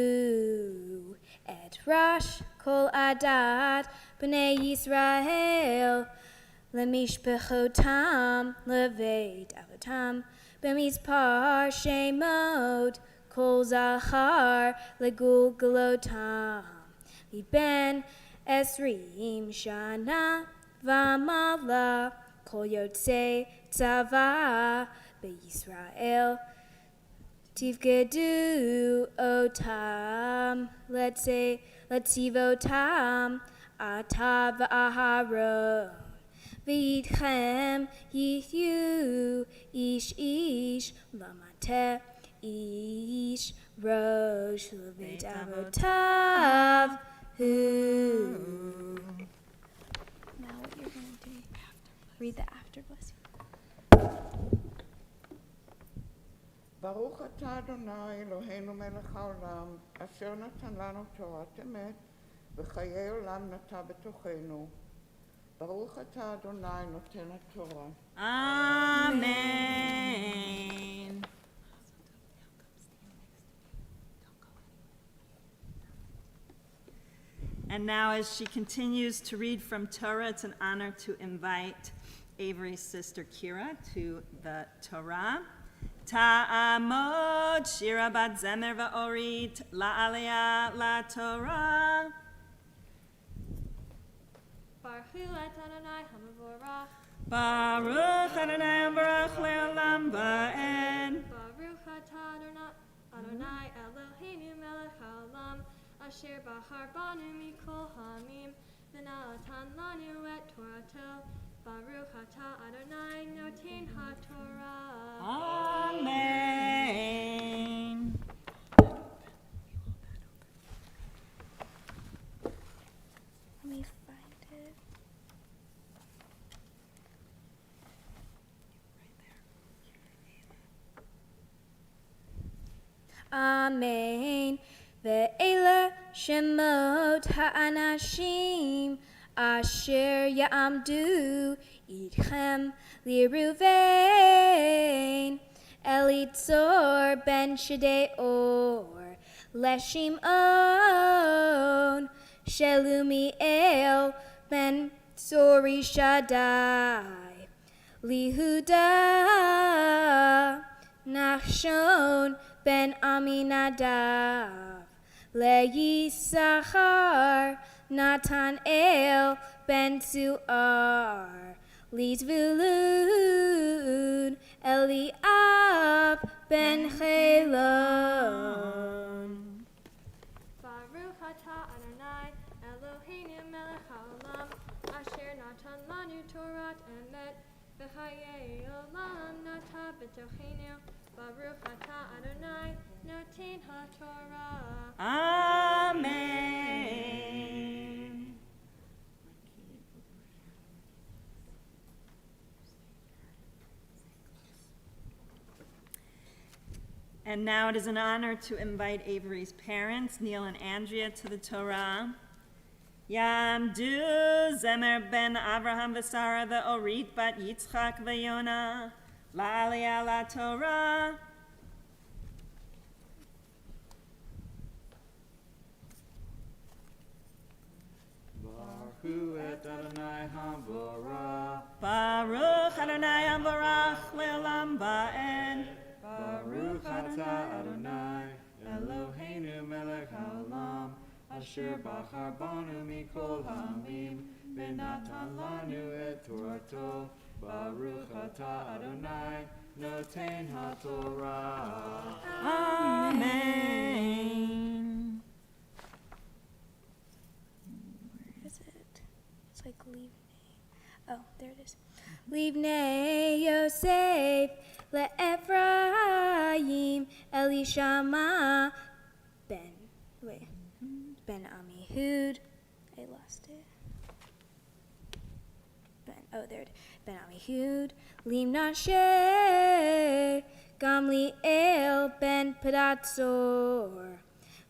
et Rash kol adat b'nei Yisrael lemishpechotam leveit avotam b'mizpar shemot kol zachar legulgalotam liben esrim shana v'amala kol yotzei tzava b'Yisrael Tivgedu otam, let's see votam, atav aharon, v'yitchem yithu, ish, lamate, ish, rosh, levit avotav, hu. Now what you're going to do, read the after blessing.
ברוך אתה אדוני אלוהינו מלך העולם, אשר נתן לנו תורת אמת, וחיי עולם נטע בתוכנו. ברוך אתה אדוני נותן התורה.
Amen. And now as she continues to read from Torah, it's an honor to invite Avery's sister Kira to the Torah. Ta'amod shira bat zemer va'orit la'aliyah la'torah.
Baruch Adonai Hamavorach.
Baruch Adonai Hamborach Le'olam Va'ed.
Baruch Adonai Eloheinu melech haolam, asher bahar banu mikol hamim, v'natan lanu et torato. Baruch atah Adonai noten haTorah.
Amen.
Let me find it. Amen. Ve'ela shemot ha'anashim asher ya'amdu idchem liruvein elitzor ben shedeor leshimon shelumiel ben sori shaddai lihuda nachshon ben aminadav leYisachar Natanel ben Suar Litvulun Eliab ben Chelon.
Baruch atah Adonai Eloheinu melech haolam, asher natan lanu Torat emet, v'chayei olam nata b'tochenu. Baruch atah Adonai noten haTorah.
Amen. And now it is an honor to invite Avery's parents, Neil and Andrea, to the Torah. Yamdu Zemer ben Avraham v'Sara v'Orit bat Yitzchak v'Yona la'aliyah la'Torah.
Eloheinu melech haolam, asher bachar banu mikol ha'amim, v'natan lanu et Torato, Baruch atah Adonai, noten haTorah.
Amen.
Where is it? It's like leave. Oh, there it is. Livnei Yosef le'Ephraim Elishama Ben Amihud. I lost it. Ben Amihud. Limnashe Gamliel Ben Pedatzor.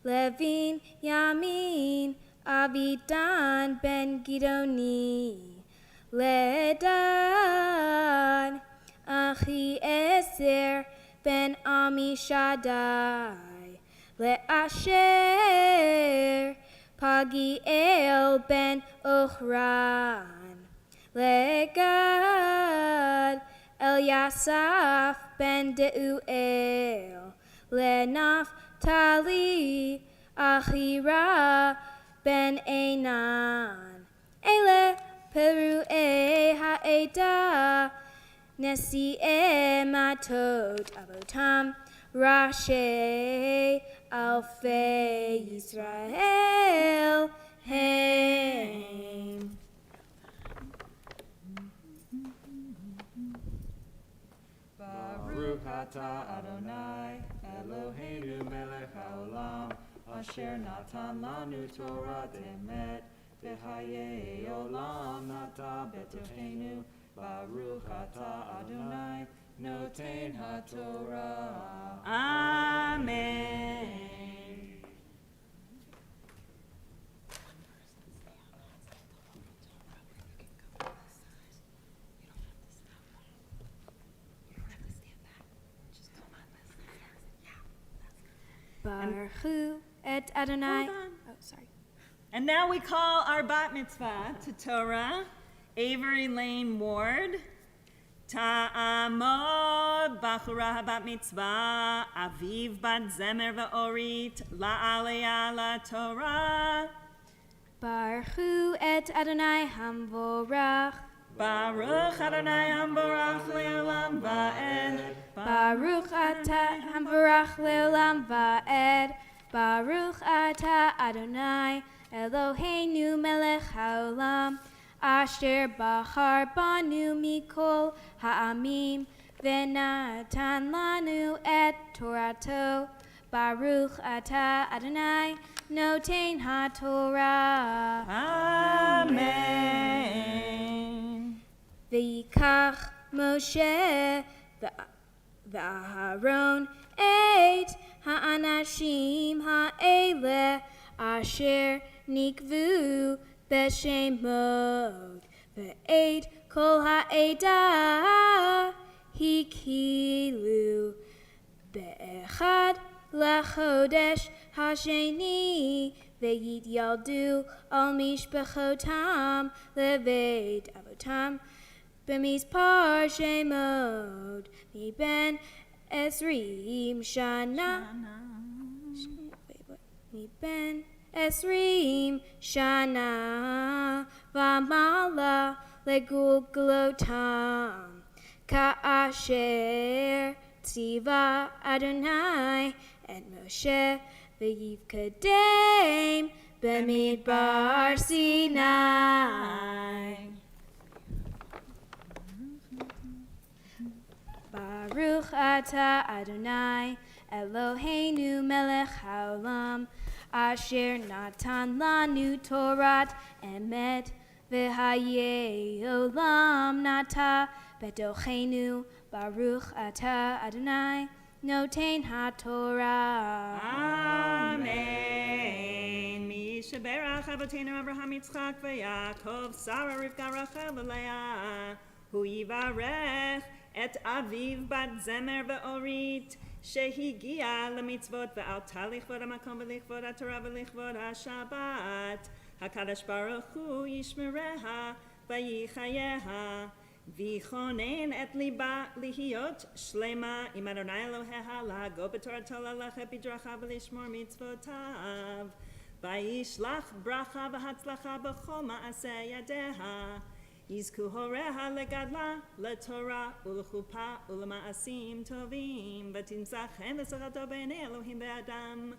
Levin Yamin Avidan Ben Gidoni. Ledan Achiezer Ben Amishadai, Leasher Pagiel Ben Ochran, Legad Eliasaph Ben Deuel, Lenaftali Achira Ben Enan, Ele Peru'e ha'eda nesi'e matot avotam Rashi alfei Yisrael heim.
Baruch atah Adonai, Eloheinu melech haolam, asher natan lanu Torah emet, V'chayei olam nata betochenu, Baruch atah Adonai, noten haTorah.
Amen.
Baruch et Adonai.
Hold on.
Oh, sorry.
And now we call our bat mitzvah to Torah, Avery Lane Ward. Ta'amod bachura habat mitzvah, aviv bat zemer va'orit, la'aliyah la Torah.
Baruch et Adonai hamvorach.
Baruch Adonai hamborach le'olam va'ed.
Baruch atah hamvorach le'olam va'ed. Baruch atah Adonai Eloheinu melech haolam, asher bachar banu mikol ha'amim, v'natan lanu et Torato. Baruch atah Adonai noten haTorah.
Amen.
V'yikach Moshe v'Aharon et ha'anashim ha'eleh asher nikvu b'shemot v'et kol ha'edah hikilu be'echad lachodesh hasheni v'yidyaldu al mishpachotam levet avotam b'mizpar shemot miben esrim shana. Miben esrim shana v'mala legulglotam ka'asher tziva Adonai et Moshe v'yivkadem b'midbar Sinai. Baruch atah Adonai Eloheinu melech haolam, asher natan lanu Torat emet, v'hayei olam nata betochenu. Baruch atah Adonai noten haTorah.
Amen. Mishaberach Avotenu Abraham Yitzchak v'Yaakov Sarah Rivka Rachel Leah, hu yivarech et aviv bat zemer ve'orit, shehigia lemitzvot ve'alta lichvod hamakom v'lichvod haTorah v'lichvod haShabbat. HaKadosh Baruch Hu yishmereha v'yichayeha ויכונן את ליבה להיות שלמה עם אדוני אלוהיה להגות בתורתו ללכת בדרכיו ולשמור מצוותיו. וישלח ברכה והצלחה בכל מעשה ידיה. יזכו הוריה לגדלה, לתורה ולחופה ולמעשים טובים, ותמצא חן ושכתו בעיני אלוהים ואדם.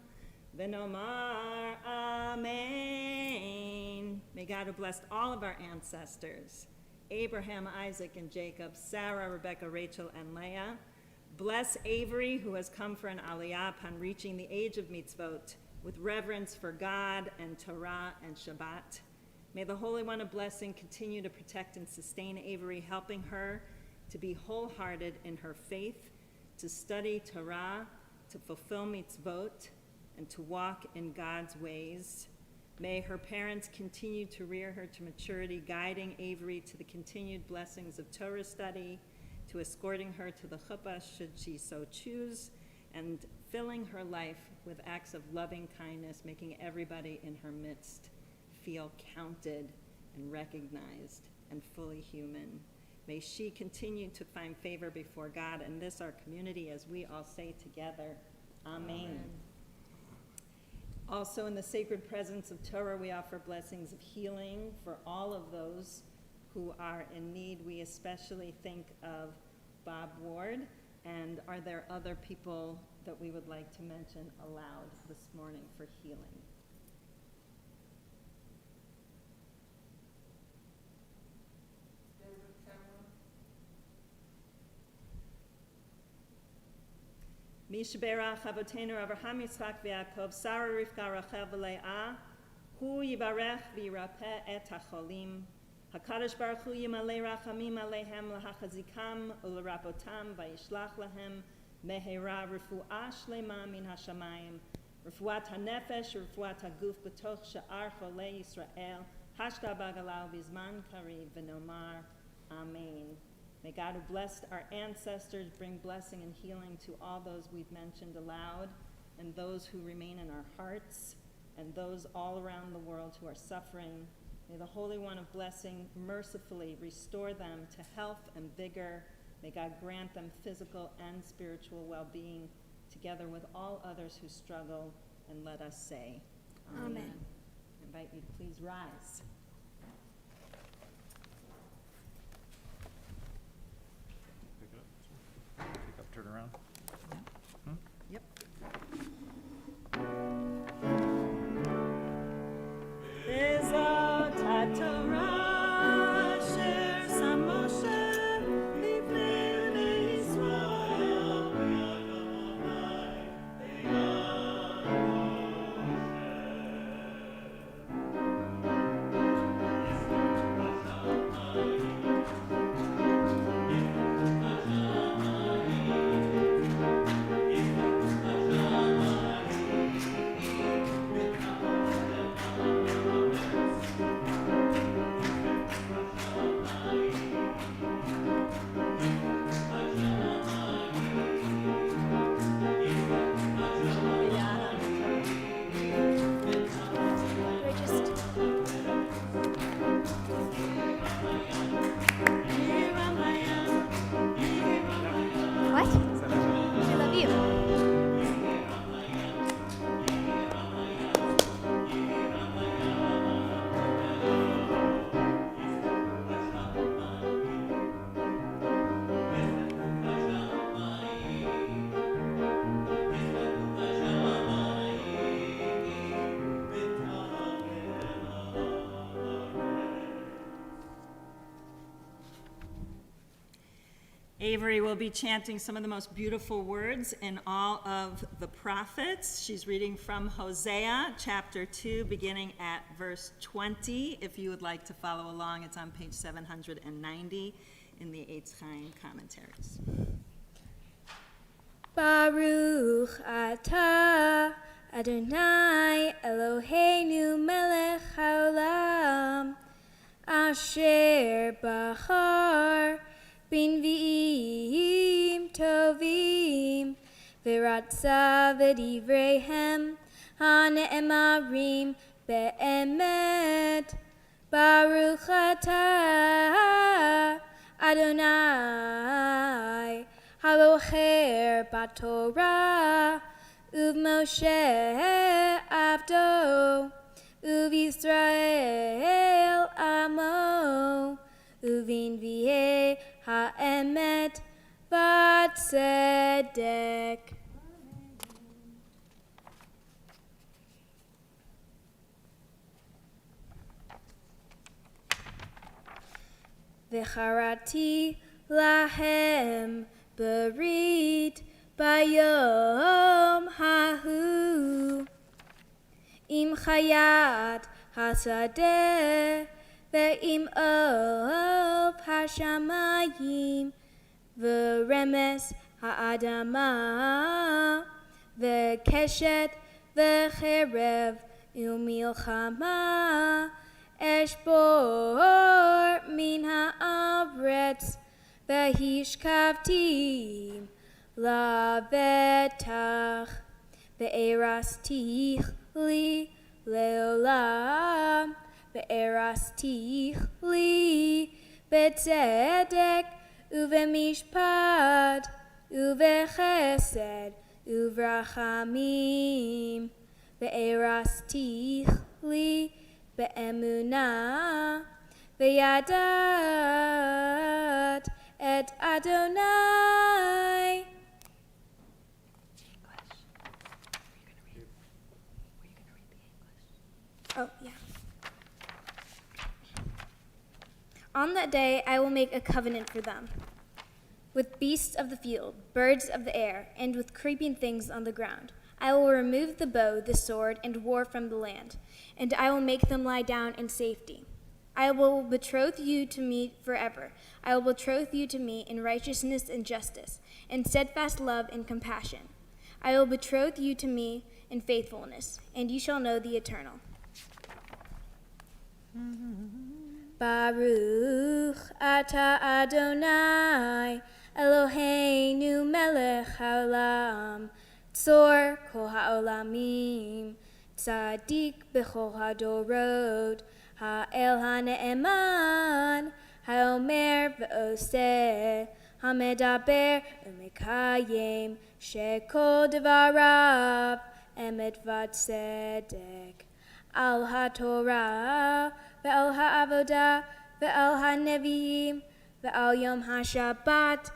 Venomar, Amen. May God have blessed all of our ancestors, Abraham, Isaac, and Jacob, Sarah, Rebecca, Rachel, and Leah. Bless Avery, who has come for an aliyah upon reaching the age of mitzvot, with reverence for God and Torah and Shabbat. May the Holy One of Blessing continue to protect and sustain Avery, helping her to be wholehearted in her faith, to study Torah, to fulfill mitzvot, and to walk in God's ways. May her parents continue to rear her to maturity, guiding Avery to the continued blessings of Torah study, to escorting her to the chuppah should she so choose, and filling her life with acts of loving kindness, making everybody in her midst feel counted and recognized and fully human. May she continue to find favor before God and this our community as we all say together, Amen. Also in the sacred presence of Torah, we offer blessings of healing for all of those who are in need. We especially think of Bob Ward, and are there other people that we would like to mention aloud this morning for healing? מי שברך אבותינו אברהם יצחק ויעקב, שרה רבקה רחל ולאה, הוא יברך וירפא את החולים. הקדוש ברוך הוא ימלא רחמים עליהם להחזיקם ולרפאותם וישלח להם מהרה רפואה שלמה מן השמיים, רפואת הנפש ורפואת הגוף בתוך שאר חולי ישראל, השקה בעגלה ובזמן קריב, ונאמר אמן. May God who blessed our ancestors bring blessing and healing to all those we've mentioned aloud, and those who remain in our hearts, and those all around the world who are suffering. May the Holy One of Blessing mercifully restore them to health and vigor. May God grant them physical and spiritual well-being, together with all others who struggle, and let us say, Amen. I invite you to please rise.
Turn around.
Yep. Avery will be chanting some of the most beautiful words in all of the prophets. She's reading from Hosea chapter 2, beginning at verse 20. If you would like to follow along, it's on page 790 in the Eitz Chaim commentaries.
Baruch atah Adonai Eloheinu melech haolam asher bahar bin v'im tovim v'ratza v'divreihem hane'emarim be'emet Baruch atah Adonai, Halocher Batorah, Uv Moshe Avdo, Uv Yisrael Amo, Uvin Vie Ha'emet V'Tzedek. V'charati lahem berit bayom hahu im chayat hasadeh ve'im ov hashamayim v'remes ha'adama v'keshet v'cherev u'milchama Eshbor min ha'aretz v'hishkavtim lavetach ve'erastich li leolam ve'erastich li betzedek uvemishpat uvechesed uvrachamim ve'erastich li Be'emunah, ve'yadat et Adonai. Oh, yeah. On that day I will make a covenant for them, with beasts of the field, birds of the air, and with creeping things on the ground. I will remove the bow, the sword, and war from the land, and I will make them lie down in safety. I will betroth you to me forever. I will betroth you to me in righteousness and justice, in steadfast love and compassion. I will betroth you to me in faithfulness, and you shall know the Eternal. Baruch atah Adonai, Eloheinu melech haolam, Tzor kol ha'olamim, Tzadik b'chol hadorot, Ha'el ha'ne'eman, Ha'omer v'oseh, Ha'medaber v'mekayem, Shekol devarav, Emet v'tzedek. Al ha'torah, ve'al ha'avodah, ve'al ha'neviim, ve'al yom ha'shabbat,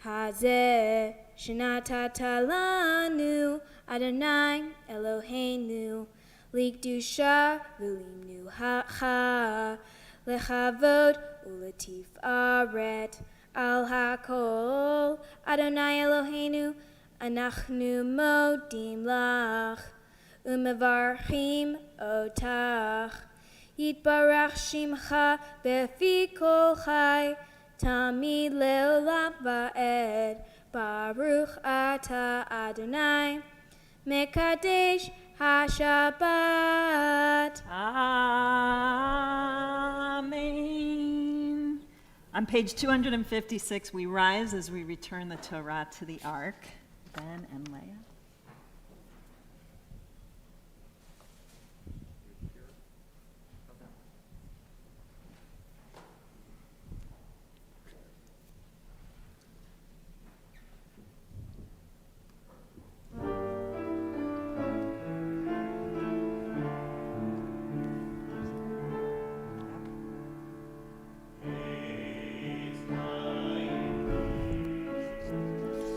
Hazeh, Shenatata lanu, Adonai Eloheinu, Likdusha v'limnu ha'cha, Lechavod u'letif aret, Al ha'kol, Adonai Eloheinu, Anachnu modim lach, U'mevarchim otach, Yitbarach shimcha befi kol chai, Tamid le'olam va'ed, Baruch atah Adonai, Mekadesh HaShabbat.
Amen. On page 256, we rise as we return the Torah to the ark. Ben and Leah.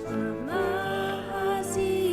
Amazing.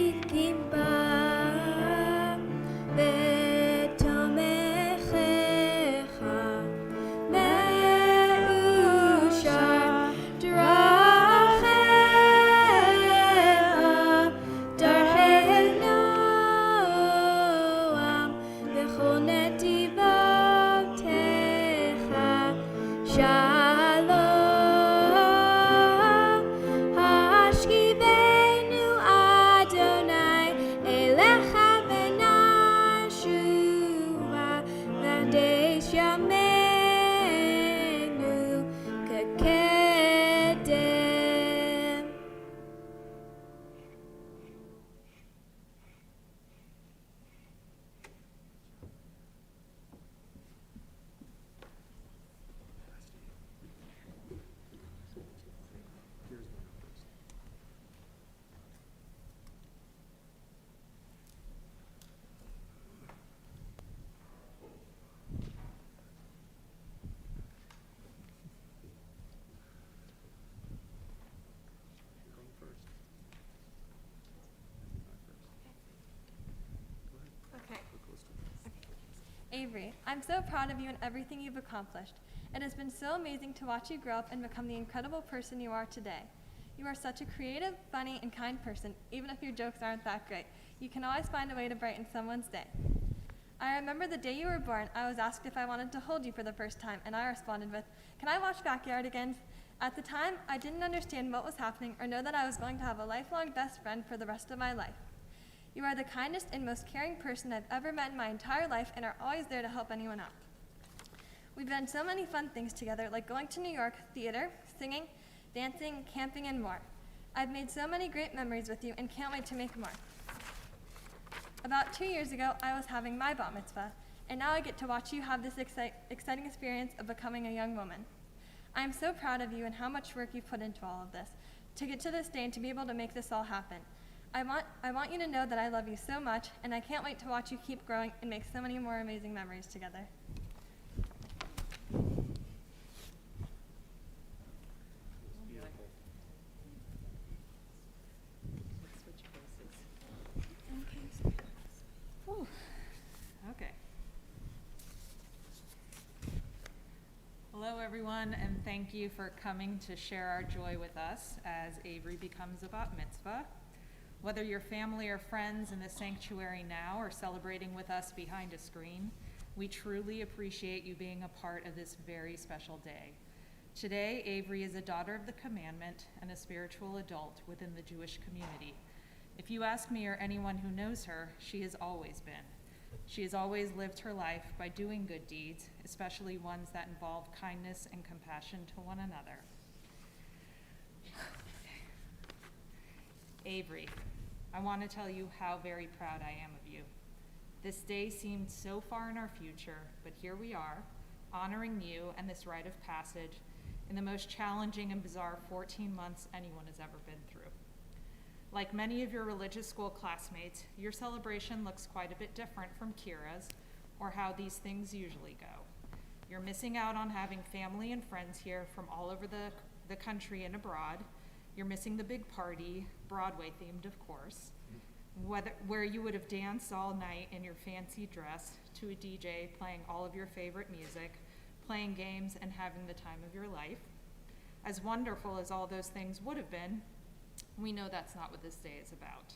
Avery, I'm so proud of you and everything you've accomplished. It has been so amazing to watch you grow up and become the incredible person you are today. You are such a creative, funny, and kind person. Even if your jokes aren't that great, you can always find a way to brighten someone's day. I remember the day you were born, I was asked if I wanted to hold you for the first time, and I responded with, "Can I watch Backyardigans?" At the time, I didn't understand what was happening or know that I was going to have a lifelong best friend for the rest of my life. You are the kindest and most caring person I've ever met in my entire life and are always there to help anyone out. We've done so many fun things together, like going to New York, theater, singing, dancing, camping, and more. I've made so many great memories with you and can't wait to make more. About 2 years ago, I was having my bat mitzvah, and now I get to watch you have this exciting experience of becoming a young woman. I am so proud of you and how much work you've put into all of this, to get to this day and to be able to make this all happen. I want you to know that I love you so much, and I can't wait to watch you keep growing and make so many more amazing memories together.
Okay. Hello, everyone, and thank you for coming to share our joy with us as Avery becomes a bat mitzvah. Whether you're family or friends in the sanctuary now or celebrating with us behind a screen, we truly appreciate you being a part of this very special day. Today, Avery is a daughter of the commandment and a spiritual adult within the Jewish community. If you ask me or anyone who knows her, she has always been. She has always lived her life by doing good deeds, especially ones that involve kindness and compassion to one another. Avery, I want to tell you how very proud I am of you. This day seemed so far in our future, but here we are, honoring you and this rite of passage in the most challenging and bizarre 14 months anyone has ever been through. Like many of your religious school classmates, your celebration looks quite a bit different from Kira's, or how these things usually go. You're missing out on having family and friends here from all over the country and abroad. You're missing the big party, Broadway themed of course, where you would have danced all night in your fancy dress to a DJ playing all of your favorite music, playing games, and having the time of your life. As wonderful as all those things would have been, we know that's not what this day is about.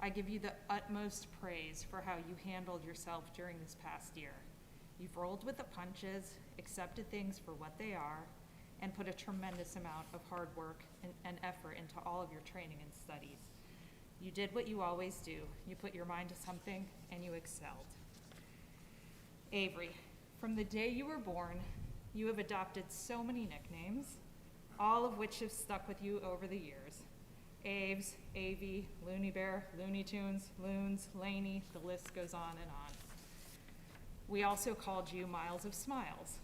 I give you the utmost praise for how you handled yourself during this past year. You've rolled with the punches, accepted things for what they are, and put a tremendous amount of hard work and effort into all of your training and studies. You did what you always do. You put your mind to something and you excelled. Avery, from the day you were born, you have adopted so many nicknames, all of which have stuck with you over the years. Aves, Avy, Looney Bear, Looney Tunes, Loons, Laney, the list goes on and on. We also called you Miles of Smiles.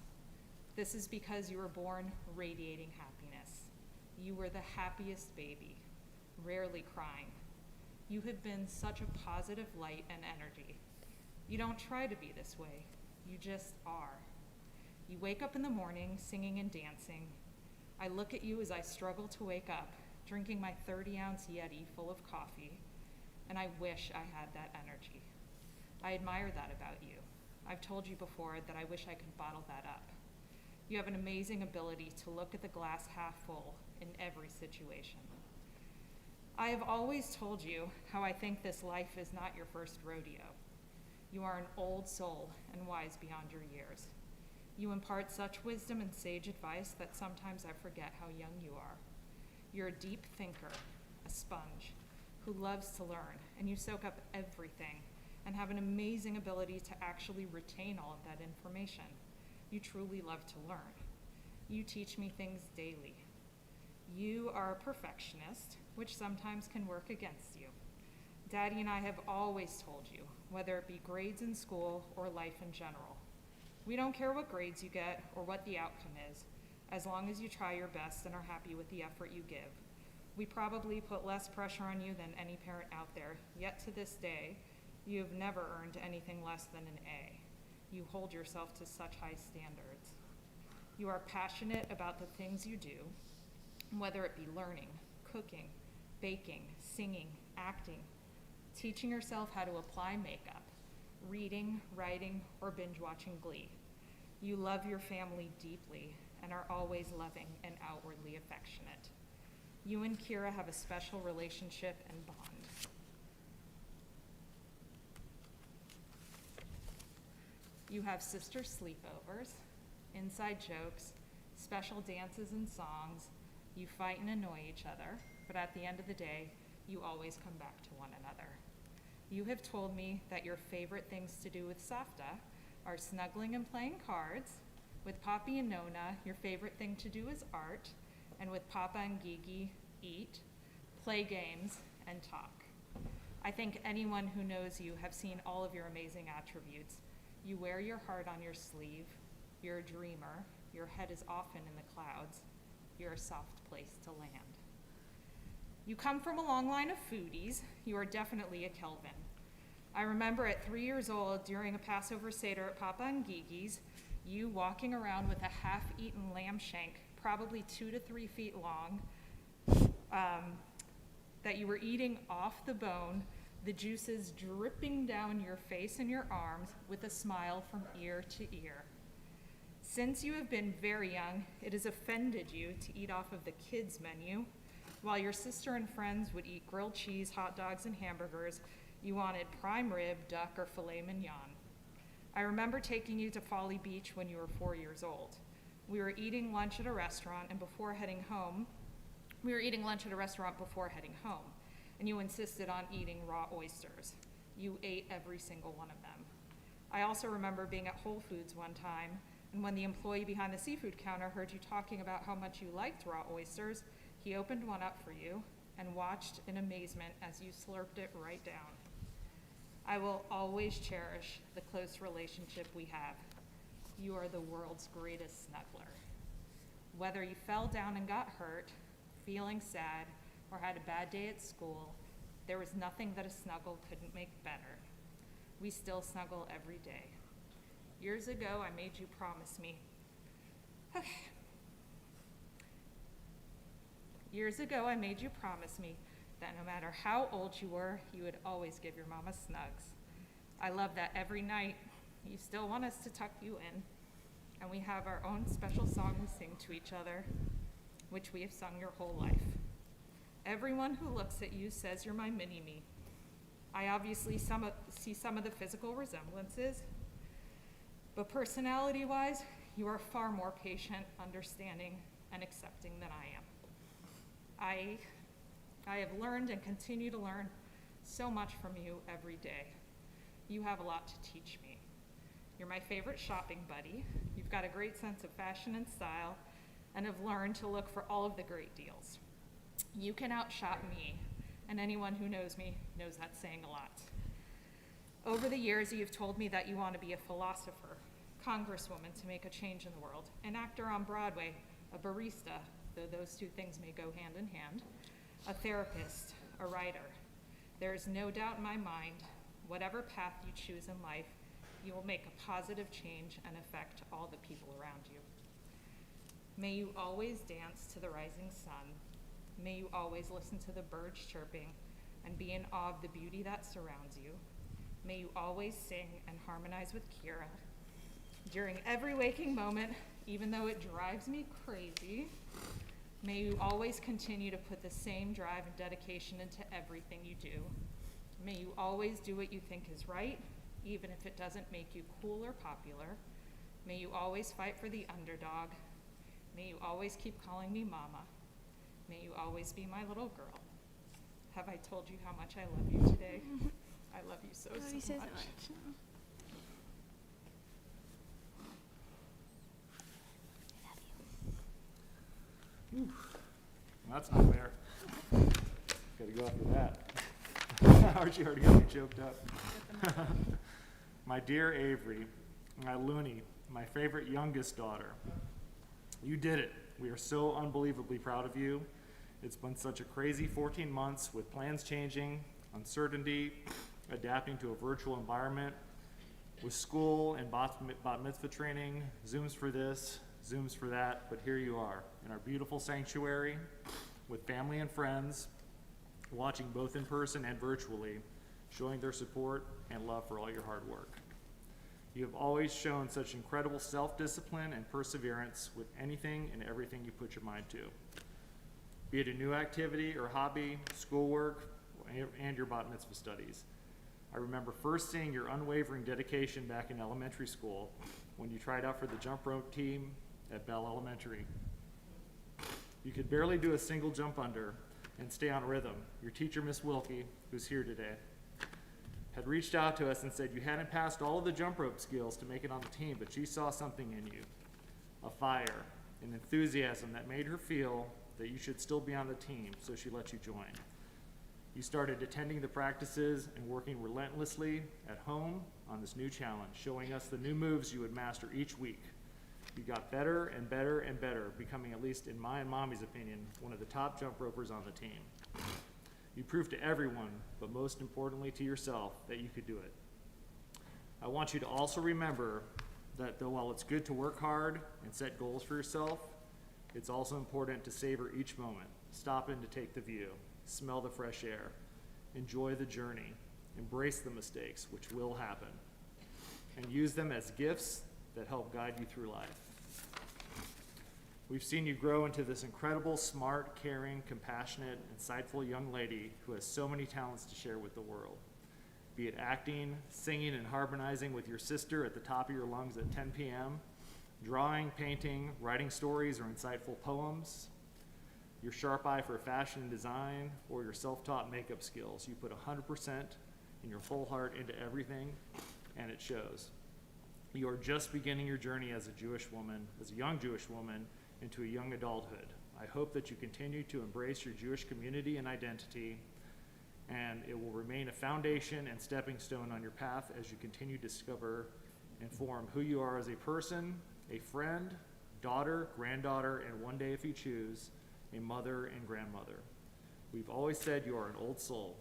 This is because you were born radiating happiness. You were the happiest baby, rarely crying. You have been such a positive light and energy. You don't try to be this way, you just are. You wake up in the morning singing and dancing. I look at you as I struggle to wake up, drinking my 30-ounce Yeti full of coffee, and I wish I had that energy. I admire that about you. I've told you before that I wish I could bottle that up. You have an amazing ability to look at the glass half full in every situation. I have always told you how I think this life is not your first rodeo. You are an old soul and wise beyond your years. You impart such wisdom and sage advice that sometimes I forget how young you are. You're a deep thinker, a sponge, who loves to learn, and you soak up everything and have an amazing ability to actually retain all of that information. You truly love to learn. You teach me things daily. You are a perfectionist, which sometimes can work against you. Daddy and I have always told you, whether it be grades in school or life in general, we don't care what grades you get or what the outcome is, as long as you try your best and are happy with the effort you give. We probably put less pressure on you than any parent out there, yet to this day, you have never earned anything less than an A. You hold yourself to such high standards. You are passionate about the things you do, whether it be learning, cooking, baking, singing, acting, teaching yourself how to apply makeup, reading, writing, or binge watching Glee. You love your family deeply and are always loving and outwardly affectionate. You and Kira have a special relationship and bond. You have sister sleepovers, inside jokes, special dances and songs. You fight and annoy each other, but at the end of the day, you always come back to one another. You have told me that your favorite things to do with Safta are snuggling and playing cards. With Poppy and Nona, your favorite thing to do is art, and with Papa and Gigi, eat, play games, and talk. I think anyone who knows you have seen all of your amazing attributes. You wear your heart on your sleeve, you're a dreamer, your head is often in the clouds, you're a soft place to land. You come from a long line of foodies, you are definitely a Kelvin. I remember at 3 years old, during a Passover Seder at Papa and Gigi's, you walking around with a half-eaten lamb shank, probably 2 to 3 feet long, that you were eating off the bone, the juices dripping down your face and your arms with a smile from ear to ear. Since you have been very young, it has offended you to eat off of the kids' menu. While your sister and friends would eat grilled cheese, hot dogs, and hamburgers, you wanted prime rib, duck, or filet mignon. I remember taking you to Folly Beach when you were 4 years old. We were eating lunch at a restaurant, and before heading home, and you insisted on eating raw oysters. You ate every single one of them. I also remember being at Whole Foods one time, and when the employee behind the seafood counter heard you talking about how much you liked raw oysters, he opened one up for you and watched in amazement as you slurped it right down. I will always cherish the close relationship we have. You are the world's greatest snuggler. Whether you fell down and got hurt, feeling sad, or had a bad day at school, there was nothing that a snuggle couldn't make better. We still snuggle every day. Years ago, I made you promise me. Years ago, I made you promise me that no matter how old you were, you would always give your mama snugs. I love that every night you still want us to tuck you in, and we have our own special song we sing to each other, which we have sung your whole life. Everyone who looks at you says you're my mini-me. I obviously see some of the physical resemblances, but personality-wise, you are far more patient, understanding, and accepting than I am. I have learned and continue to learn so much from you every day. You have a lot to teach me. You're my favorite shopping buddy. You've got a great sense of fashion and style, and have learned to look for all of the great deals. You can outshop me, and anyone who knows me knows that's saying a lot. Over the years, you've told me that you want to be a philosopher, congresswoman to make a change in the world, an actor on Broadway, a barista, though those two things may go hand in hand, a therapist, a writer. There is no doubt in my mind, whatever path you choose in life, you will make a positive change and affect all the people around you. May you always dance to the rising sun. May you always listen to the birds chirping and be in awe of the beauty that surrounds you. May you always sing and harmonize with Kira. During every waking moment, even though it drives me crazy, may you always continue to put the same drive and dedication into everything you do. May you always do what you think is right, even if it doesn't make you cool or popular. May you always fight for the underdog. May you always keep calling me mama. May you always be my little girl. Have I told you how much I love you today? I love you so much.
That's not fair. Gotta go after that. Archie already got me choked up. My dear Avery, my Looney, my favorite youngest daughter, you did it. We are so unbelievably proud of you. It's been such a crazy 14 months with plans changing, uncertainty, adapting to a virtual environment, with school and bat mitzvah training, Zooms for this, Zooms for that, but here you are in our beautiful sanctuary with family and friends, watching both in person and virtually, showing their support and love for all your hard work. You have always shown such incredible self-discipline and perseverance with anything and everything you put your mind to. Be it a new activity or hobby, schoolwork, and your bat mitzvah studies. I remember first seeing your unwavering dedication back in elementary school when you tried out for the jump rope team at Bell Elementary. You could barely do a single jump under and stay on rhythm. Your teacher, Miss Wilkie, who's here today, had reached out to us and said you hadn't passed all of the jump rope skills to make it on the team, but she saw something in you, a fire, an enthusiasm that made her feel that you should still be on the team, so she let you join. You started attending the practices and working relentlessly at home on this new challenge, showing us the new moves you would master each week. You got better and better and better, becoming, at least in my and Mommy's opinion, one of the top jump ropers on the team. You proved to everyone, but most importantly to yourself, that you could do it. I want you to also remember that though while it's good to work hard and set goals for yourself, it's also important to savor each moment, stop in to take the view, smell the fresh air, enjoy the journey, embrace the mistakes, which will happen, and use them as gifts that help guide you through life. We've seen you grow into this incredible, smart, caring, compassionate, insightful young lady who has so many talents to share with the world. Be it acting, singing, and harmonizing with your sister at the top of your lungs at 10 p.m., drawing, painting, writing stories or insightful poems, your sharp eye for fashion and design, or your self-taught makeup skills. You put 100% in your whole heart into everything, and it shows. You are just beginning your journey as a Jewish woman, as a young Jewish woman, into a young adulthood. I hope that you continue to embrace your Jewish community and identity, and it will remain a foundation and stepping stone on your path as you continue to discover and form who you are as a person, a friend, daughter, granddaughter, and one day, if you choose, a mother and grandmother. We've always said you are an old soul,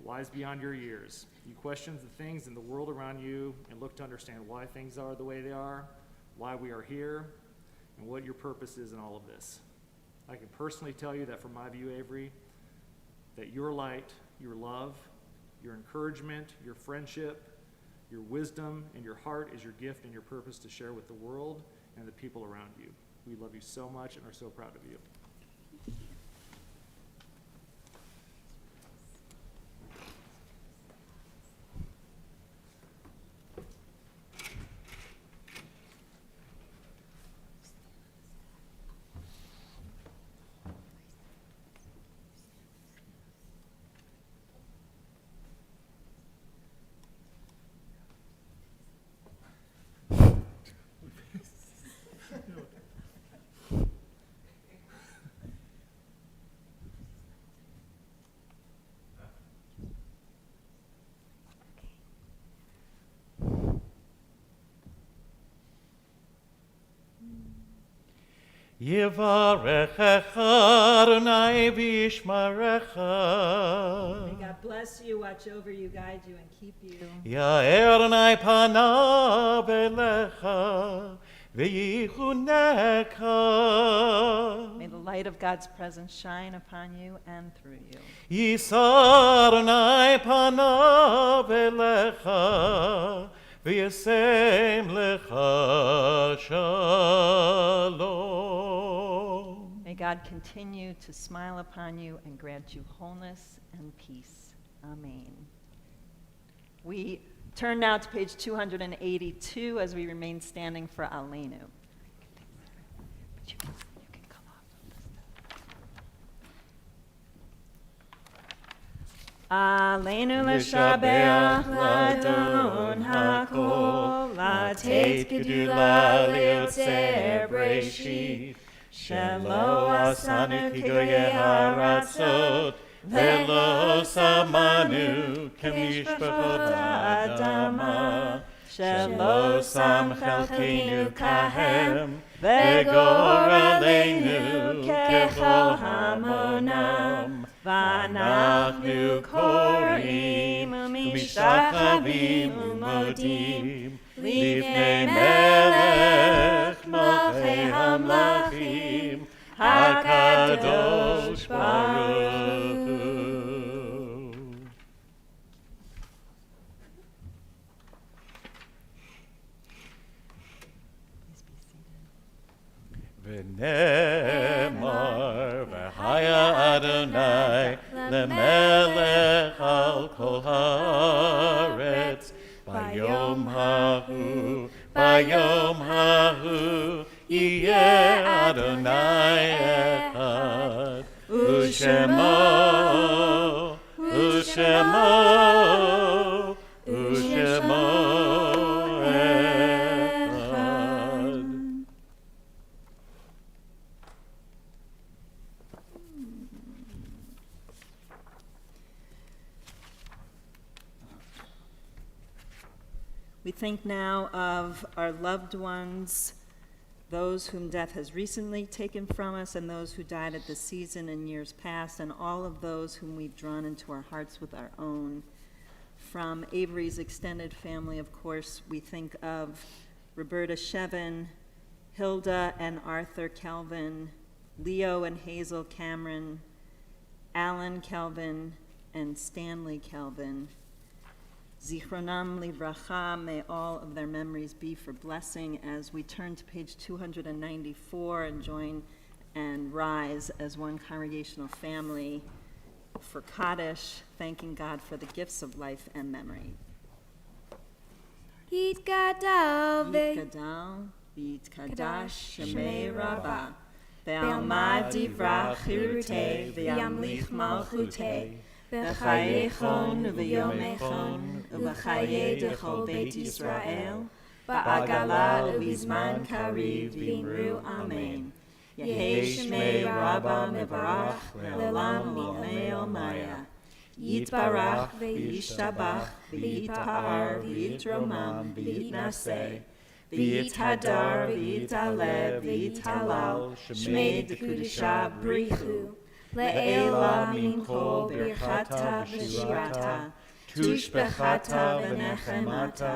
wise beyond your years. You question the things in the world around you and look to understand why things are the way they are, why we are here, and what your purpose is in all of this. I can personally tell you that from my view, Avery, that your light, your love, your encouragement, your friendship, your wisdom, and your heart is your gift and your purpose to share with the world and the people around you. We love you so much and are so proud of you.
Yivarechecha Adonai v'yishmarecha.
May God bless you, watch over you, guide you, and keep you.
Ya'er Adonai panav elecha v'yichuneka.
May the light of God's presence shine upon you and through you.
Yisar Adonai panav elecha v'yasem lecha shalom.
May God continue to smile upon you and grant you wholeness and peace. Amen. We turn now to page 282 as we remain standing for Aleinu. You can come off of this. Aleinu l'shabeach l'adon hakol, l'teit gedula liotzer breshit, shelo asanu kigoye haratzot, velo samanu kemishpachot ha'adama, shelo sam chelkeinu kahem, vegor aleinu kechol hamonam, v'anachnu korim u'mishtachavim u'modim, lifnei melech malchei hamlachim, HaKadosh Baruch Hu.
V'nemar v'haya Adonai lemelech al kol haaretz bayom hahu yeh Adonai echad u'shemo echad.
We think now of our loved ones, those whom death has recently taken from us, and those who died at this season in years past, and all of those whom we've drawn into our hearts with our own. From Avery's extended family, of course, we think of Roberta Shevin, Hilda and Arthur Kelvin, Leo and Hazel Cameron, Alan Kelvin, and Stanley Kelvin. Zichronam livracha, may all of their memories be for blessing as we turn to page 294 and join and rise as one congregational family for Kaddish, thanking God for the gifts of life and memory.
Yitgadal
Yitgadal, Yitkadash, Shemei Rabbah, Ve'almad divrach chirutei, Ve'yamlich malchutei, V'chayechon u'v'yomechon u'v'chayei dechol Beit Yisrael ba'agala u'bizman kariv v'imru amen. Yehei Shemei Rabbah mevarach le'olam mi'amei Maya. Yitbarach v'yishtabach v'yitpa'ar v'yitromam v'yitnaseh v'yithadar v'yitaleh v'yithalal Shmei d'Kudusha brichu Le'ela min kol birchata v'shirata, tushbechata v'nechemata,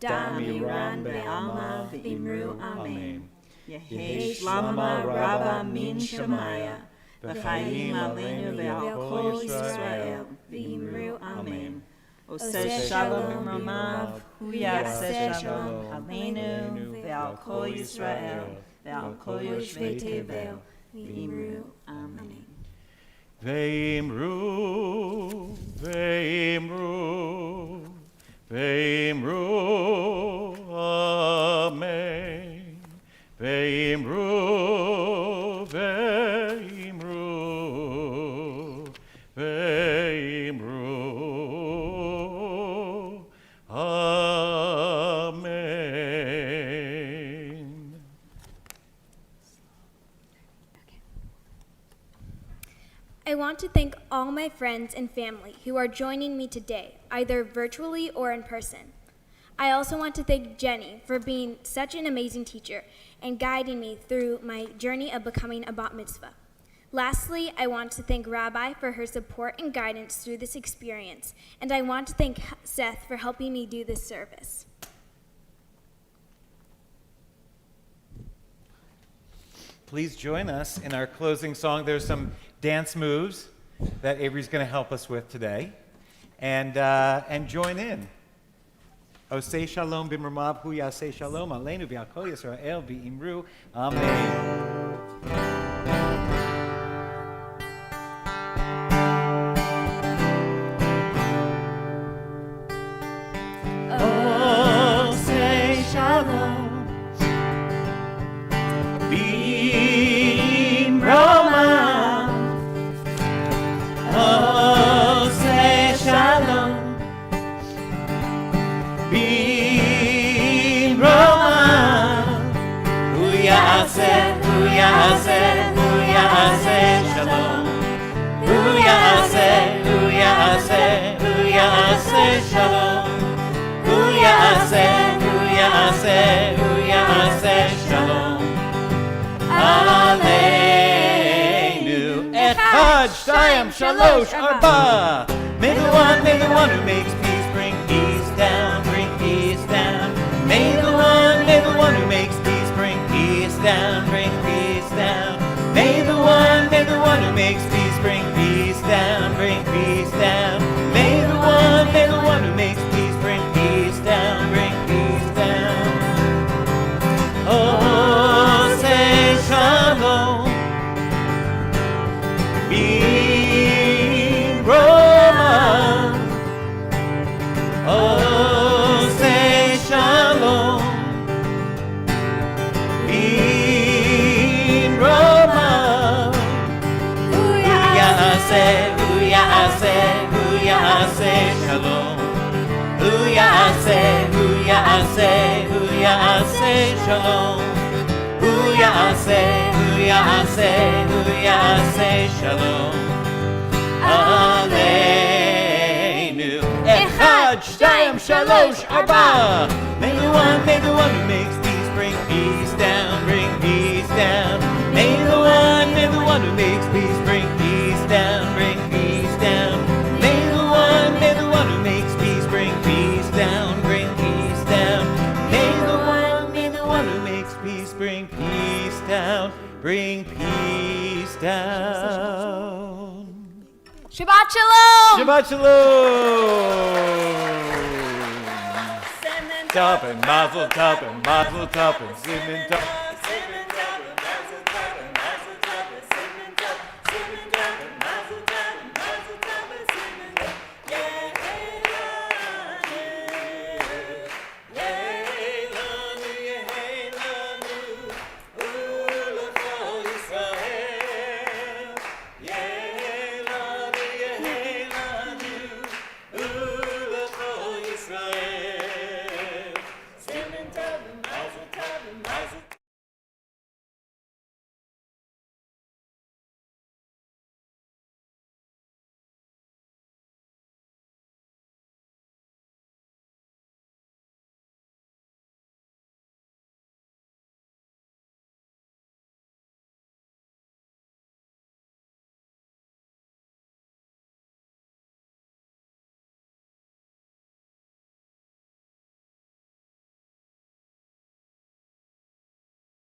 damiran be'alma v'imru amen. Yehei shlama rabba min shemaya, v'chayim aleinu ve'al kol Yisrael, v'imru amen. Oseh shalom ramav, hu yaseh shalom aleinu ve'al kol Yisrael, ve'al kol yoshvei tevel, v'imru amen.
Ve'imru, ve'imru, ve'imru, amen. Ve'imru, ve'imru, ve'imru, amen.
I want to thank all my friends and family who are joining me today, either virtually or in person. I also want to thank Jenny for being such an amazing teacher and guiding me through my journey of becoming a bat mitzvah. Lastly, I want to thank Rabbi for her support and guidance through this experience, and I want to thank Seth for helping me do this service.
Please join us in our closing song. There's some dance moves that Avery's going to help us with today, and join in. Oseh shalom b'mramav hu yaseh shalom aleinu v'al kol Yisrael v'imru amen. Oseh shalom b'mramav, Oseh shalom b'mramav, hu yaseh shalom, hu yaseh shalom, hu yaseh shalom aleinu. Echad, shtayim, shalosh, arba. May the one who makes peace bring peace down, bring peace down. May the one who makes peace bring peace down, bring peace down. May the one who makes peace bring peace down, bring peace down. May the one who makes peace bring peace down, bring peace down. Oh, say shalom. ya'aseh, hu ya'aseh shalom. Hu ya'aseh, hu ya'aseh, hu ya'aseh shalom. Aleinu. Echad, shtayim, shalosh, arba. May the one who makes peace bring peace down, bring peace down. May the one who makes peace bring peace down, bring peace down. May the one who makes peace bring peace down, bring peace down. May the one who makes peace bring peace down, bring peace down.
Shabbat shalom!
Shabbat shalom! Top and mazel tov and mazel tov and simon tov.